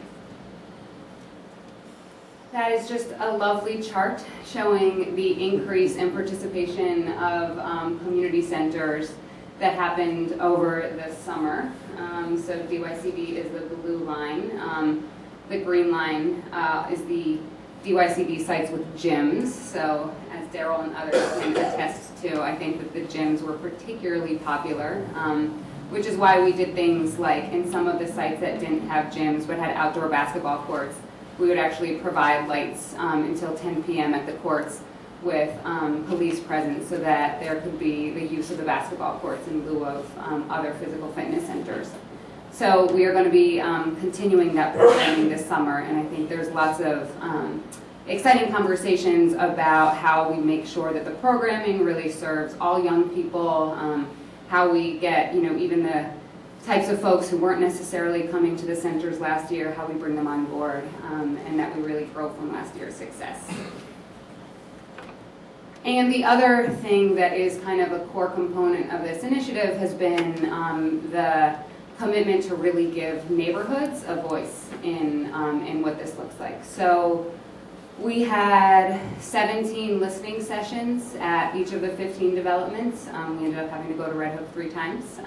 That is just a lovely chart showing the increase in participation of community centers that happened over the summer. So DYCD is the blue line. The green line is the DYCD sites with gyms. So as Daryl and others can attest to, I think that the gyms were particularly popular, which is why we did things like in some of the sites that didn't have gyms but had outdoor basketball courts, we would actually provide lights until 10 p.m. at the courts with police presence so that there could be the use of the basketball courts in lieu of other physical fitness centers. So we are going to be continuing that programming this summer, and I think there's lots of exciting conversations about how we make sure that the programming really serves all young people, how we get, even the types of folks who weren't necessarily coming to the centers last year, how we bring them on board, and that we really grow from last year's success. And the other thing that is kind of a core component of this initiative has been the commitment to really give neighborhoods a voice in what this looks like. So we had 17 listening sessions at each of the 15 developments. We ended up having to go to Red Hook 3 times.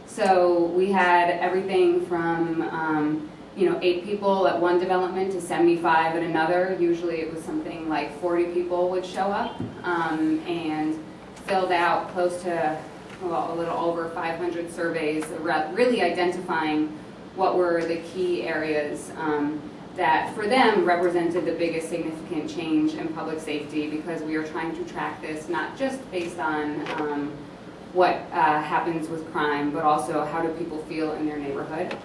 So we had everything from 8 people at one development to 75 at another. Usually it was something like 40 people would show up and filled out close to a little over 500 surveys, really identifying what were the key areas that for them represented the biggest significant change in public safety, because we are trying to track this not just based on what happens with crime, but also how do people feel in their neighborhood.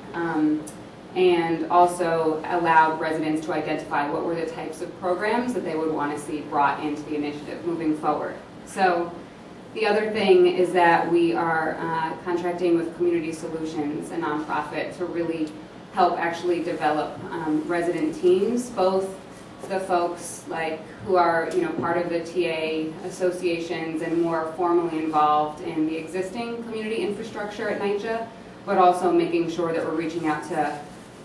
And also allowed residents to identify what were the types of programs that they would want to see brought into the initiative moving forward. So the other thing is that we are contracting with Community Solutions, a nonprofit, to really help actually develop resident teams, both the folks who are part of the TA associations and more formally involved in the existing community infrastructure at NYCHA, but also making sure that we're reaching out to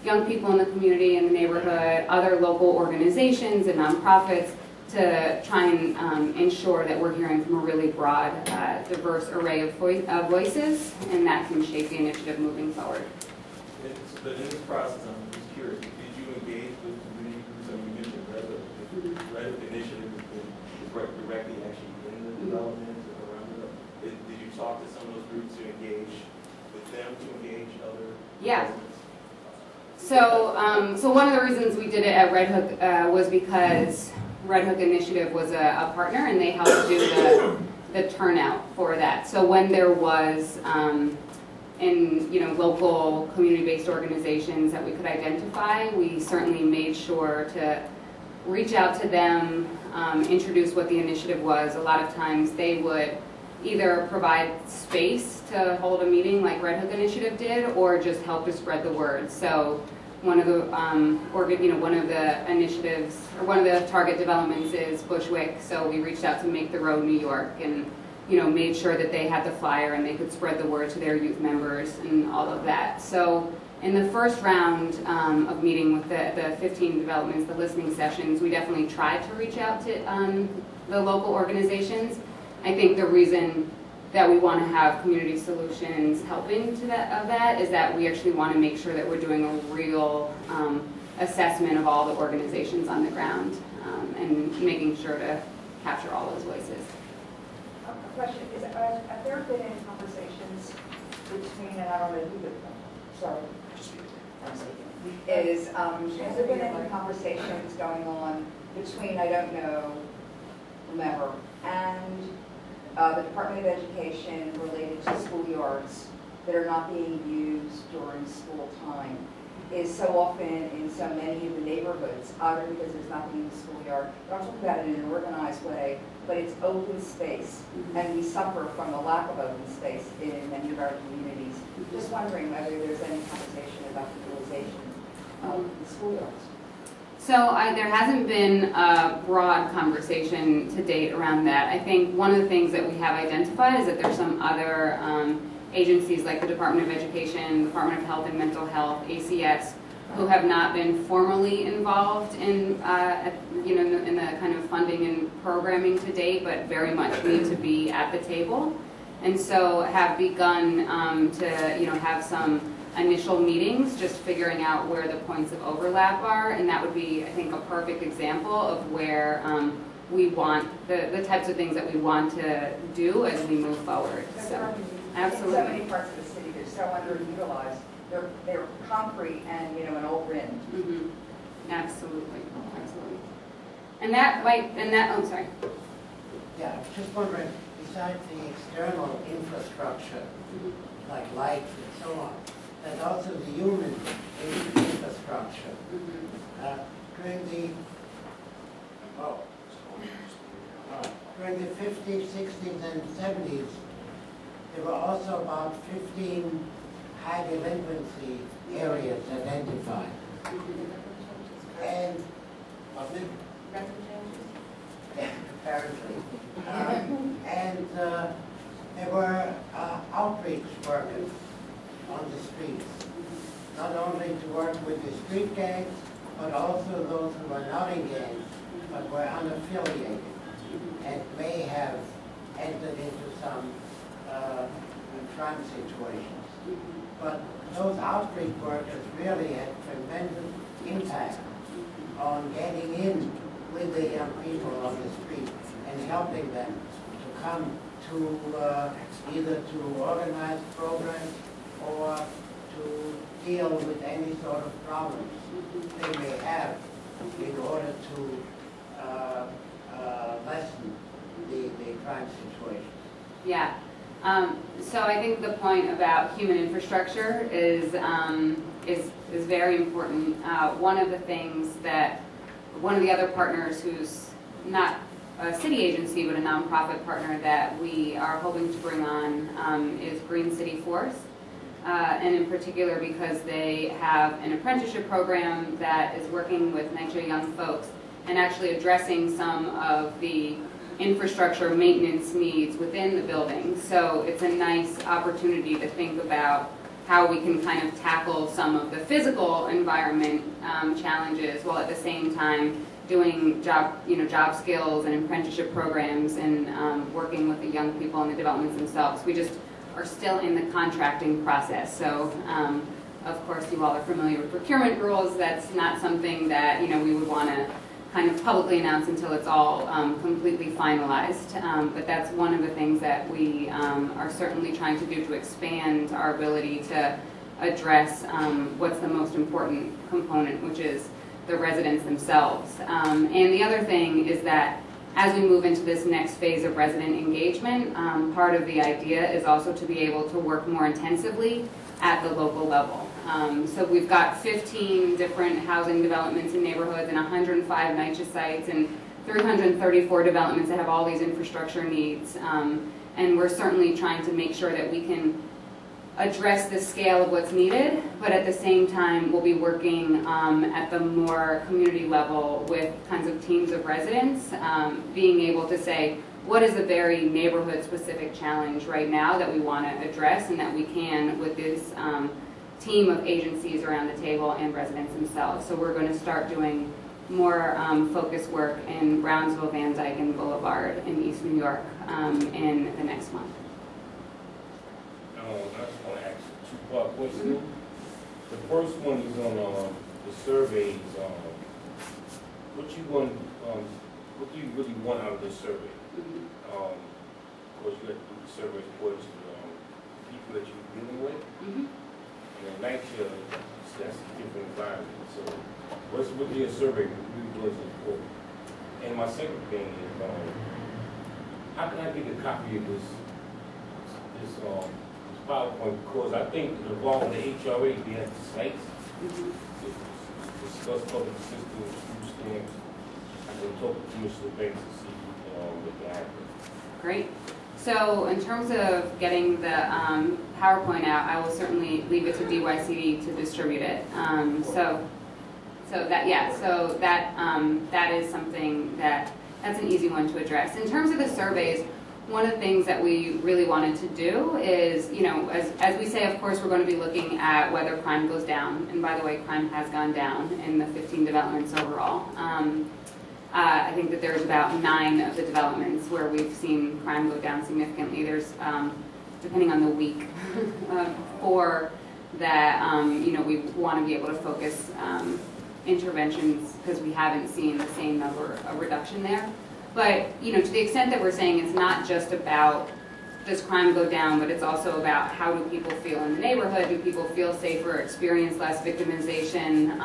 young people in the community, in the neighborhood, other local organizations and nonprofits to try and ensure that we're hearing from a really broad, diverse array of voices, and that can shape the initiative moving forward. But in this process, I'm just curious, did you engage with community groups? I mean, you mentioned Red Hook Initiative is directly actually in the development around it. Did you talk to some of those groups to engage with them, to engage other Yeah. So one of the reasons we did it at Red Hook was because Red Hook Initiative was a partner, and they helped do the turnout for that. So when there was in local community-based organizations that we could identify, we certainly made sure to reach out to them, introduce what the initiative was. A lot of times they would either provide space to hold a meeting like Red Hook Initiative did, or just help to spread the word. So one of the one of the initiatives, or one of the target developments is Bushwick. So we reached out to Make the Road New York, and made sure that they had the flyer and they could spread the word to their youth members and all of that. So in the first round of meeting with the 15 developments, the listening sessions, we definitely tried to reach out to the local organizations. I think the reason that we want to have Community Solutions helping to that is that we actually want to make sure that we're doing a real assessment of all the organizations on the ground and making sure to capture all those voices. A question is, have there been any conversations between, and I don't know who the, sorry, has there been any conversations going on between, I don't know, whomever, and the Department of Education related to schoolyards that are not being used during school time? Is so often in so many of the neighborhoods, either because there's nothing in the schoolyard, but I'm talking about it in an organized way, but it's open space, and we suffer from the lack of open space in many of our communities. Just wondering whether there's any conversation about the utilization of the schoolyards. So there hasn't been a broad conversation to date around that. I think one of the things that we have identified is that there's some other agencies like the Department of Education, Department of Health and Mental Health, ACS, who have not been formally involved in in the kind of funding and programming to date, but very much need to be at the table, and so have begun to have some initial meetings, just figuring out where the points of overlap are, and that would be, I think, a perfect example of where we want the types of things that we want to do as we move forward. So, absolutely. In so many parts of the city, they're so underutilized. They're concrete and an old rim. Mm-hmm. Absolutely, absolutely. And that might, oh, sorry. Yeah, I was just wondering, besides the external infrastructure, like lights and so on, there's also the human infrastructure. During the 50s, 60s, and 70s, there were also about 15 high delinquency areas identified. And, yeah, apparently. And there were outreach workers on the streets, not only to work with the street gangs, but also those who were not in gangs, but were unaffiliated, and may have entered into some crime situations. But those outreach workers really had tremendous impact on getting in with the young people on the street and helping them to come to either to organize programs or to deal with any sort of problems they may have in order to lessen the crime situation. Yeah. So I think the point about human infrastructure is very important. One of the things that one of the other partners, who's not a city agency but a nonprofit partner that we are hoping to bring on is Green City Force, and in particular because they have an apprenticeship program that is working with NYCHA young folks and actually addressing some of the infrastructure maintenance needs within the building. So it's a nice opportunity to think about how we can kind of tackle some of the physical environment challenges while at the same time doing job skills and apprenticeship programs and working with the young people and the developments themselves. We just are still in the contracting process. So of course you all are familiar with procurement rules. That's not something that we would want to kind of publicly announce until it's all completely finalized. But that's one of the things that we are certainly trying to do to expand our ability to address what's the most important component, which is the residents themselves. And the other thing is that as we move into this next phase of resident engagement, part of the idea is also to be able to work more intensively at the local level. So we've got 15 different housing developments in neighborhoods and 105 NYCHA sites and 334 developments that have all these infrastructure needs. And we're certainly trying to make sure that we can address the scale of what's needed, but at the same time we'll be working at the more community level with kinds of teams of residents, being able to say, what is the very neighborhood specific challenge right now that we want to address and that we can with this team of agencies around the table and residents themselves. So we're going to start doing more focused work in Brownsville, Van Dyke, and Boulevard in East New York in the next month. I just want to ask a two-part question. The first one is on the surveys. What do you really want out of this survey? Of course, you have to do the survey towards the people that you're dealing with. And then NYCHA, that's a different environment. So what your survey really was important? And my second thing is, how can I get a copy of this PowerPoint? Because I think involving the HRA, they have the sites, discuss public assistance, food stamps, and then talk to Commissioner Banks to see what can happen. Great. So in terms of getting the PowerPoint out, I will certainly leave it to DYCD to distribute it. So that is something that's an easy one to address. In terms of the surveys, one of the things that we really wanted to do is, as we say, of course, we're going to be looking at whether crime goes down. And by the way, crime has gone down in the 15 developments overall. I think that there's about 9 of the developments where we've seen crime go down significantly. There's, depending on the week, 4 that, we want to be able to focus interventions because we haven't seen the same number of reduction there. But, to the extent that we're saying it's not just about does crime go down, but it's also about how do people feel in the neighborhood, do people feel safer, experience less victimization,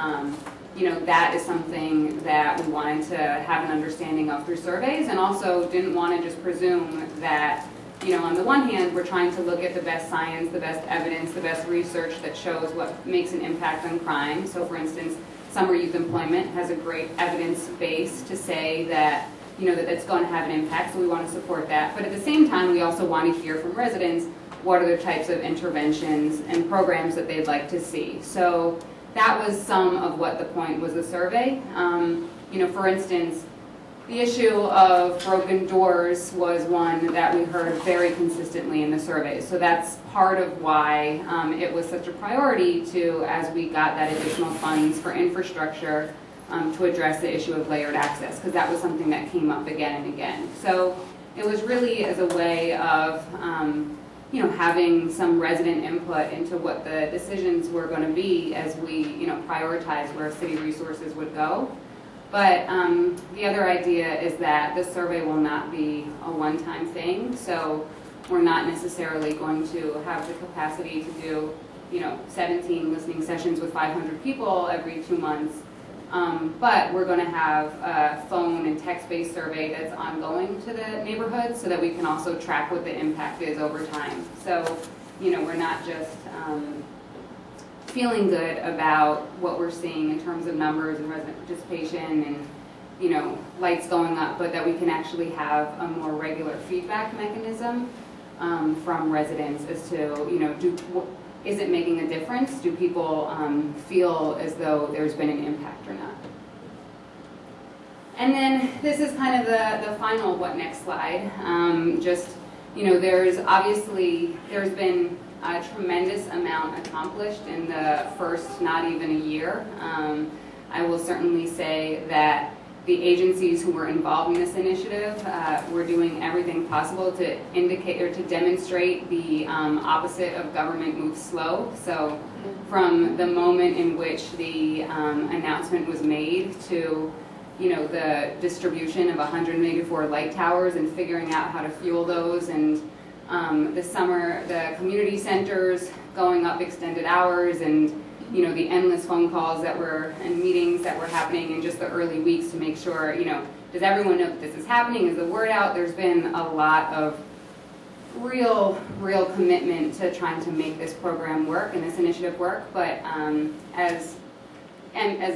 that is something that we wanted to have an understanding of through surveys, and also didn't want to just presume that, on the one hand, we're trying to look at the best science, the best evidence, the best research that shows what makes an impact on crime. So for instance, summer youth employment has a great evidence base to say that that it's going to have an impact, so we want to support that. But at the same time, we also want to hear from residents what are the types of interventions and programs that they'd like to see. So that was some of what the point was the survey. For instance, the issue of broken doors was one that we heard very consistently in the survey. So that's part of why it was such a priority to, as we got that additional funds for infrastructure, to address the issue of layered access, because that was something that came up again and again. So it was really as a way of having some resident input into what the decisions were going to be as we prioritize where city resources would go. But the other idea is that the survey will not be a one-time thing, so we're not necessarily going to have the capacity to do 17 listening sessions with 500 people every 2 months. But we're going to have a phone and text-based survey that's ongoing to the neighborhood so that we can also track what the impact is over time. So, we're not just feeling good about what we're seeing in terms of numbers and resident participation and, lights going up, but that we can actually have a more regular feedback mechanism from residents as to, is it making a difference? Do people feel as though there's been an impact or not? And then this is kind of the final what next slide. There's been a tremendous amount accomplished in the first not even a year. I will certainly say that the agencies who were involved in this initiative were doing everything possible to indicate or to demonstrate the opposite of government moves slow. So from the moment in which the announcement was made to the distribution of 184 light towers and figuring out how to fuel those, and the community centers going up extended hours, and the endless phone calls and meetings that were happening in just the early weeks to make sure, does everyone know that this is happening? Is the word out? There's been a lot of real commitment to trying to make this program work and this initiative work, but as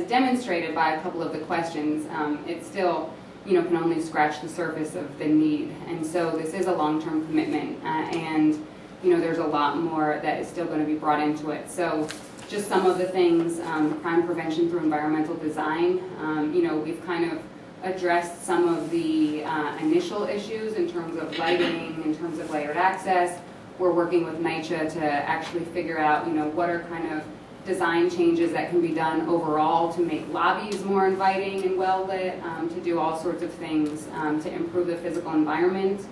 demonstrated by a couple of the questions, it still can only scratch the surface of the need. And so this is a long-term commitment, and there's a lot more that is still going to be brought into it. So just some of the things, crime prevention through environmental design, we've kind of addressed some of the initial issues in terms of lighting, in terms of layered access. We're working with NYCHA to actually figure out, what are kind of design changes that can be done overall to make lobbies more inviting and well lit, to do all sorts of things to improve the physical environment.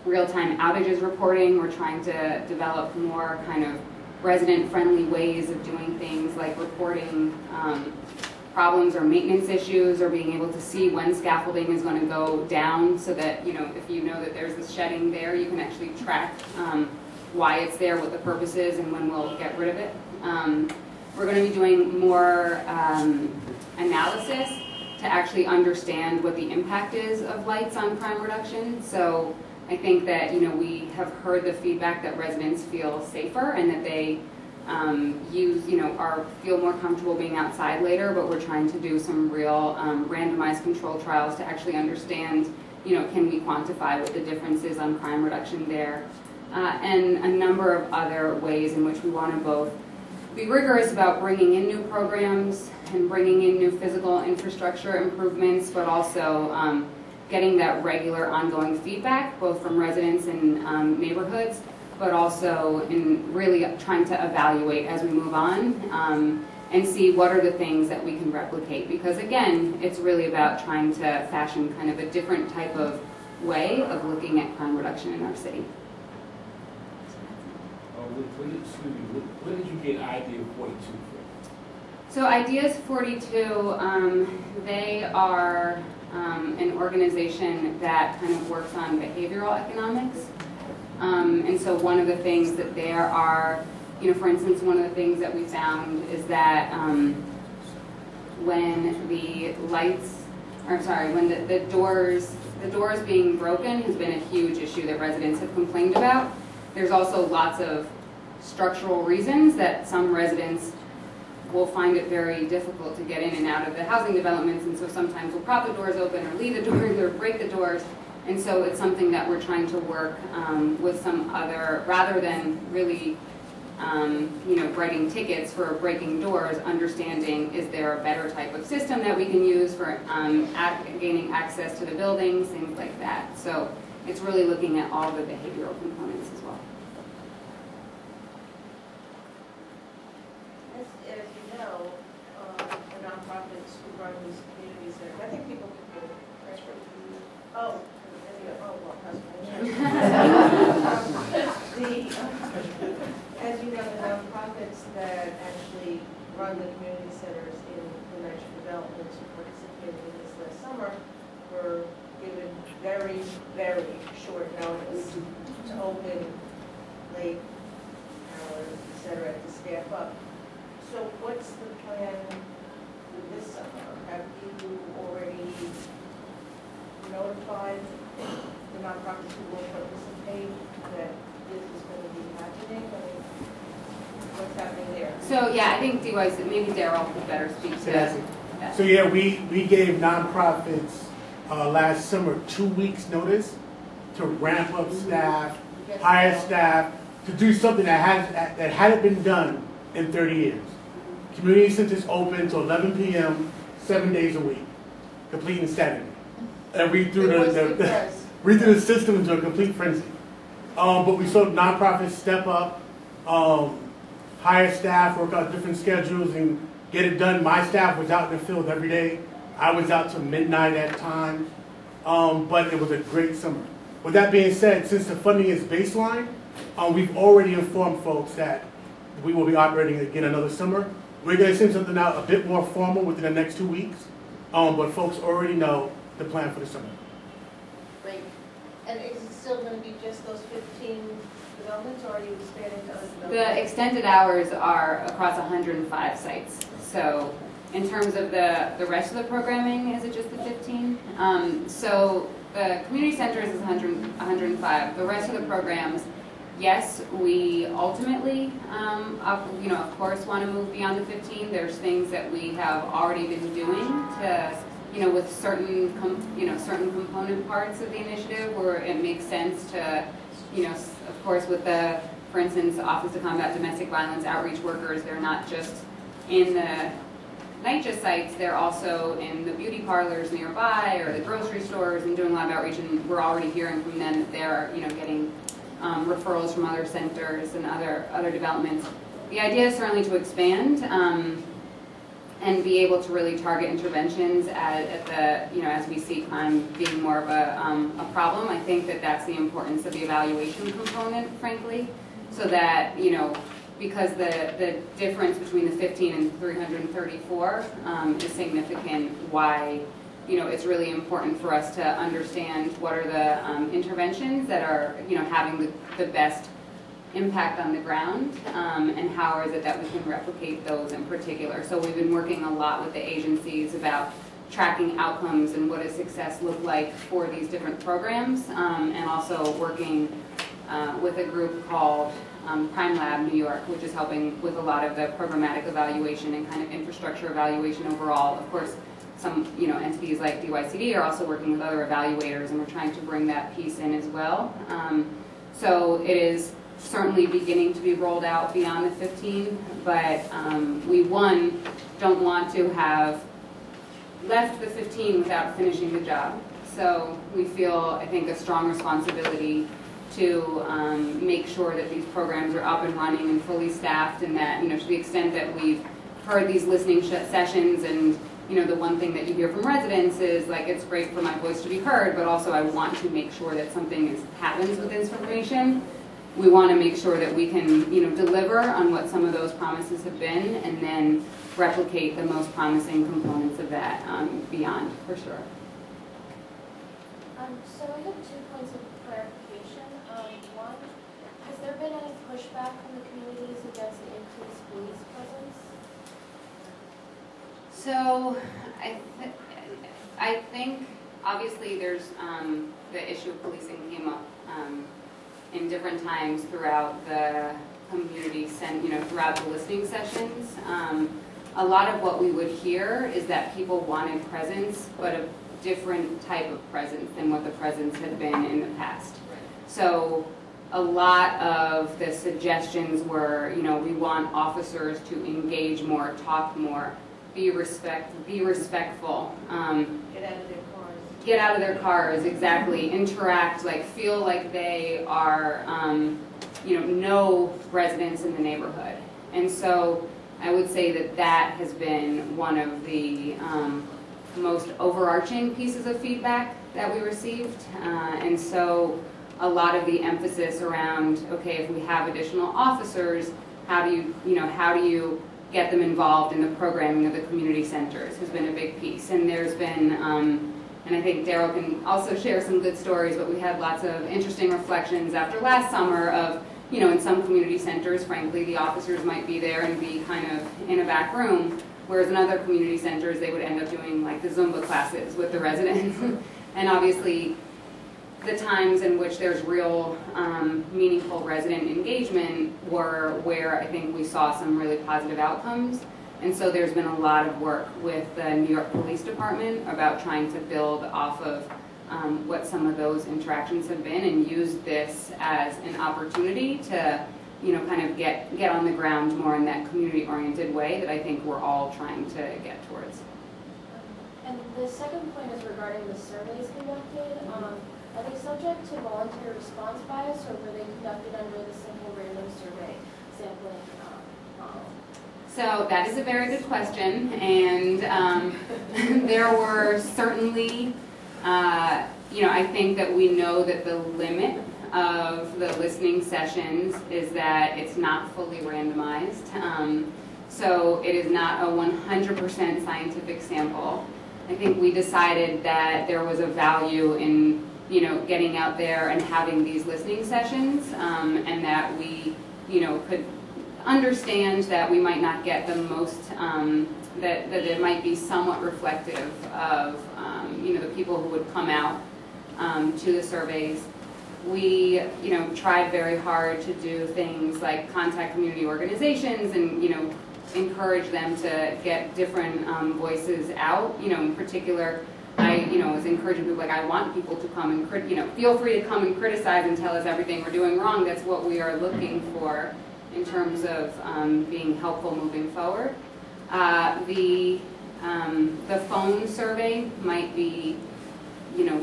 Real-time outages reporting, we're trying to develop more kind of resident-friendly ways of doing things, like reporting problems or maintenance issues, or being able to see when scaffolding is going to go down, so that if you know that there's this shedding there, you can actually track why it's there, what the purpose is, and when we'll get rid of it. We're going to be doing more analysis to actually understand what the impact is of lights on crime reduction. So I think that we have heard the feedback that residents feel safer and that they feel more comfortable being outside later, but we're trying to do some real randomized control trials to actually understand, can we quantify what the difference is on crime reduction there, and a number of other ways in which we want to both be rigorous about bringing in new programs and bringing in new physical infrastructure improvements, but also getting that regular ongoing feedback, both from residents and neighborhoods, but also in really trying to evaluate as we move on and see what are the things that we can replicate. Because again, it's really about trying to fashion kind of a different type of way of looking at crime reduction in our city. Where did you get Idea 42 from? So Ideas 42, they are an organization that kind of works on behavioral economics. And so one of the things that there are, for instance, one of the things that we found is that when the doors being broken has been a huge issue that residents have complained about. There's also lots of structural reasons that some residents will find it very difficult to get in and out of the housing developments, and so sometimes we'll prop the doors open or leave the doors or break the doors. And so it's something that we're trying to work with some other, rather than really writing tickets for breaking doors, understanding is there a better type of system that we can use for gaining access to the buildings, things like that. So it's really looking at all the behavioral components as well. As you know, the nonprofits who run these community centers, I think people can transfer to, well, as you know, the nonprofits that actually run the community centers in the NYCHA developments who participated in this last summer were given very, very short notice to open late hours, et cetera, to staff up. So what's the plan for this summer? Have you already notified the nonprofits who will participate that this is going to be happening? I mean, what's happening there? So yeah, I think DYCD, maybe Daryl could better speak to that. So yeah, we gave nonprofits last summer 2 weeks notice to ramp up staff, hire staff, to do something that hadn't been done in 30 years. Community centers open till 11 p.m., 7 days a week, complete insanity. And we threw the system into a complete frenzy. But we saw nonprofits step up, hire staff, work out different schedules, and get it done. My staff was out in the field every day. I was out till midnight at times, but it was a great summer. With that being said, since the funding is baseline, we've already informed folks that we will be operating again another summer. We're going to send something out a bit more formal within the next 2 weeks, but folks already know the plan for the summer. Great. And is it still going to be just those 15 developments, or are you expanding to other developments? The extended hours are across 105 sites. So in terms of the rest of the programming, is it just the 15? So the community centers is 105. The rest of the programs, yes, we ultimately, of course, want to move beyond the 15. There's things that we have already been doing to, with certain component parts of the initiative where it makes sense to, of course, with the, for instance, Office to Combat Domestic Violence outreach workers, they're not just in the NYCHA sites, they're also in the beauty parlors nearby or the grocery stores and doing a lot of outreach, and we're already hearing from them that they're, getting referrals from other centers and other developments. The idea is certainly to expand and be able to really target interventions at the, as we see crime being more of a problem. I think that that's the importance of the evaluation component, frankly, so that, because the difference between the 15 and 334 is significant, why it's really important for us to understand what are the interventions that are having the best impact on the ground, and how is it that we can replicate those in particular. So we've been working a lot with the agencies about tracking outcomes and what does success look like for these different programs, and also working with a group called Crime Lab New York, which is helping with a lot of the programmatic evaluation and kind of infrastructure evaluation overall. Of course, some entities like DYCD are also working with other evaluators, and we're trying to bring that piece in as well. So it is certainly beginning to be rolled out beyond the 15, but we, don't want to have left the 15 without finishing the job. So we feel, I think, a strong responsibility to make sure that these programs are up and running and fully staffed, and that, to the extent that we've heard these listening sessions, and the one thing that you hear from residents is like, it's great for my voice to be heard, but also I want to make sure that something happens with this information. We want to make sure that we can, deliver on what some of those promises have been, and then replicate the most promising components of that beyond, for sure. So I have 2 points of clarification. One, has there been any pushback from the communities against the increased police presence? So I think obviously there's the issue of policing came up in different times throughout the community, throughout the listening sessions. A lot of what we would hear is that people wanted presence, but a different type of presence than what the presence had been in the past. So a lot of the suggestions were, we want officers to engage more, talk more, be respectful, Get out of their cars. Get out of their cars, exactly. Interact, feel like they are, know residents in the neighborhood. And so I would say that that has been one of the most overarching pieces of feedback that we received. And so a lot of the emphasis around, okay, if we have additional officers, how do you get them involved in the programming of the community centers has been a big piece. And there's been, and I think Daryl can also share some good stories, but we had lots of interesting reflections after last summer of, in some community centers, frankly, the officers might be there and be kind of in a back room, whereas in other community centers, they would end up doing the Zumba classes with the residents. And obviously, the times in which there's real meaningful resident engagement were where I think we saw some really positive outcomes. And so there's been a lot of work with the New York Police Department about trying to build off of what some of those interactions have been, and use this as an opportunity to, kind of get on the ground more in that community-oriented way that I think we're all trying to get towards. And the second point is regarding the surveys conducted. I think some subject to voluntary response bias, or were they conducted under the simple random survey sampling model? So that is a very good question, and there were certainly, I think that we know that the limit of the listening sessions is that it's not fully randomized. So it is not a 100% scientific sample. I think we decided that there was a value in, getting out there and having these listening sessions, and that we, could understand that we might not get the most, that it might be somewhat reflective of, the people who would come out to the surveys. We, tried very hard to do things like contact community organizations and, encourage them to get different voices out. In particular, I, was encouraging people, like, I want people to come and, feel free to come and criticize and tell us everything we're doing wrong. That's what we are looking for in terms of being helpful moving forward. The phone survey might be,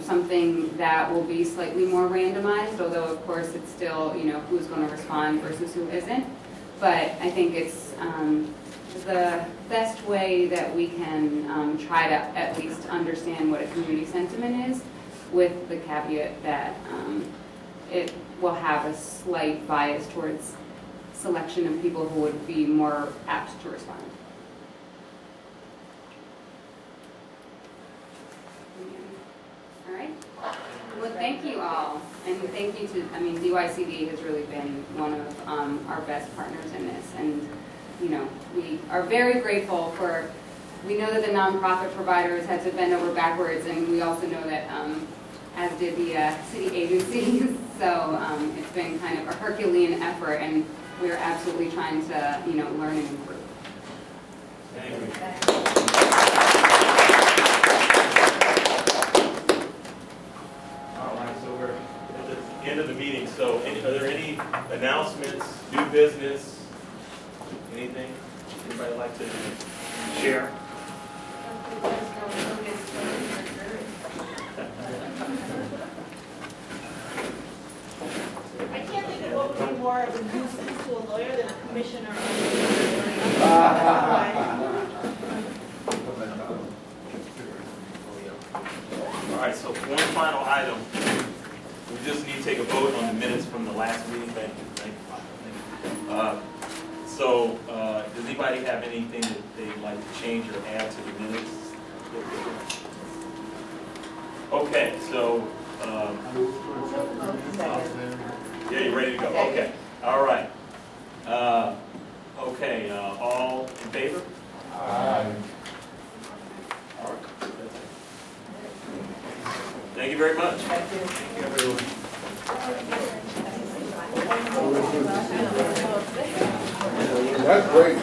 something that will be slightly more randomized, although of course it's still, who's going to respond versus who isn't. But I think it's the best way that we can try to at least understand what a community sentiment is, with the caveat that it will have a slight bias towards selection of people who would be more apt to respond. All right. Well, thank you all, and thank you to, DYCD has really been one of our best partners in this, and we are very grateful for, we know that the nonprofit providers had to bend over backwards, and we also know that, as did the city agencies, so it's been kind of a Herculean effort, and we are absolutely trying to, learn and improve. Thank you. All right, so we're at the end of the meeting. So are there any announcements, new business, anything anybody would like to share? I can't think of what would be more of a nuisance to a lawyer than a commissioner. All right, so one final item. We just need to take a vote on the minutes from the last meeting. Thank you. So does anybody have anything that they'd like to change or add to the minutes? Okay, so yeah, you're ready to go. Okay, all right. Okay, all in favor? Aye. All right. Thank you very much. Thank you, everyone. That's great.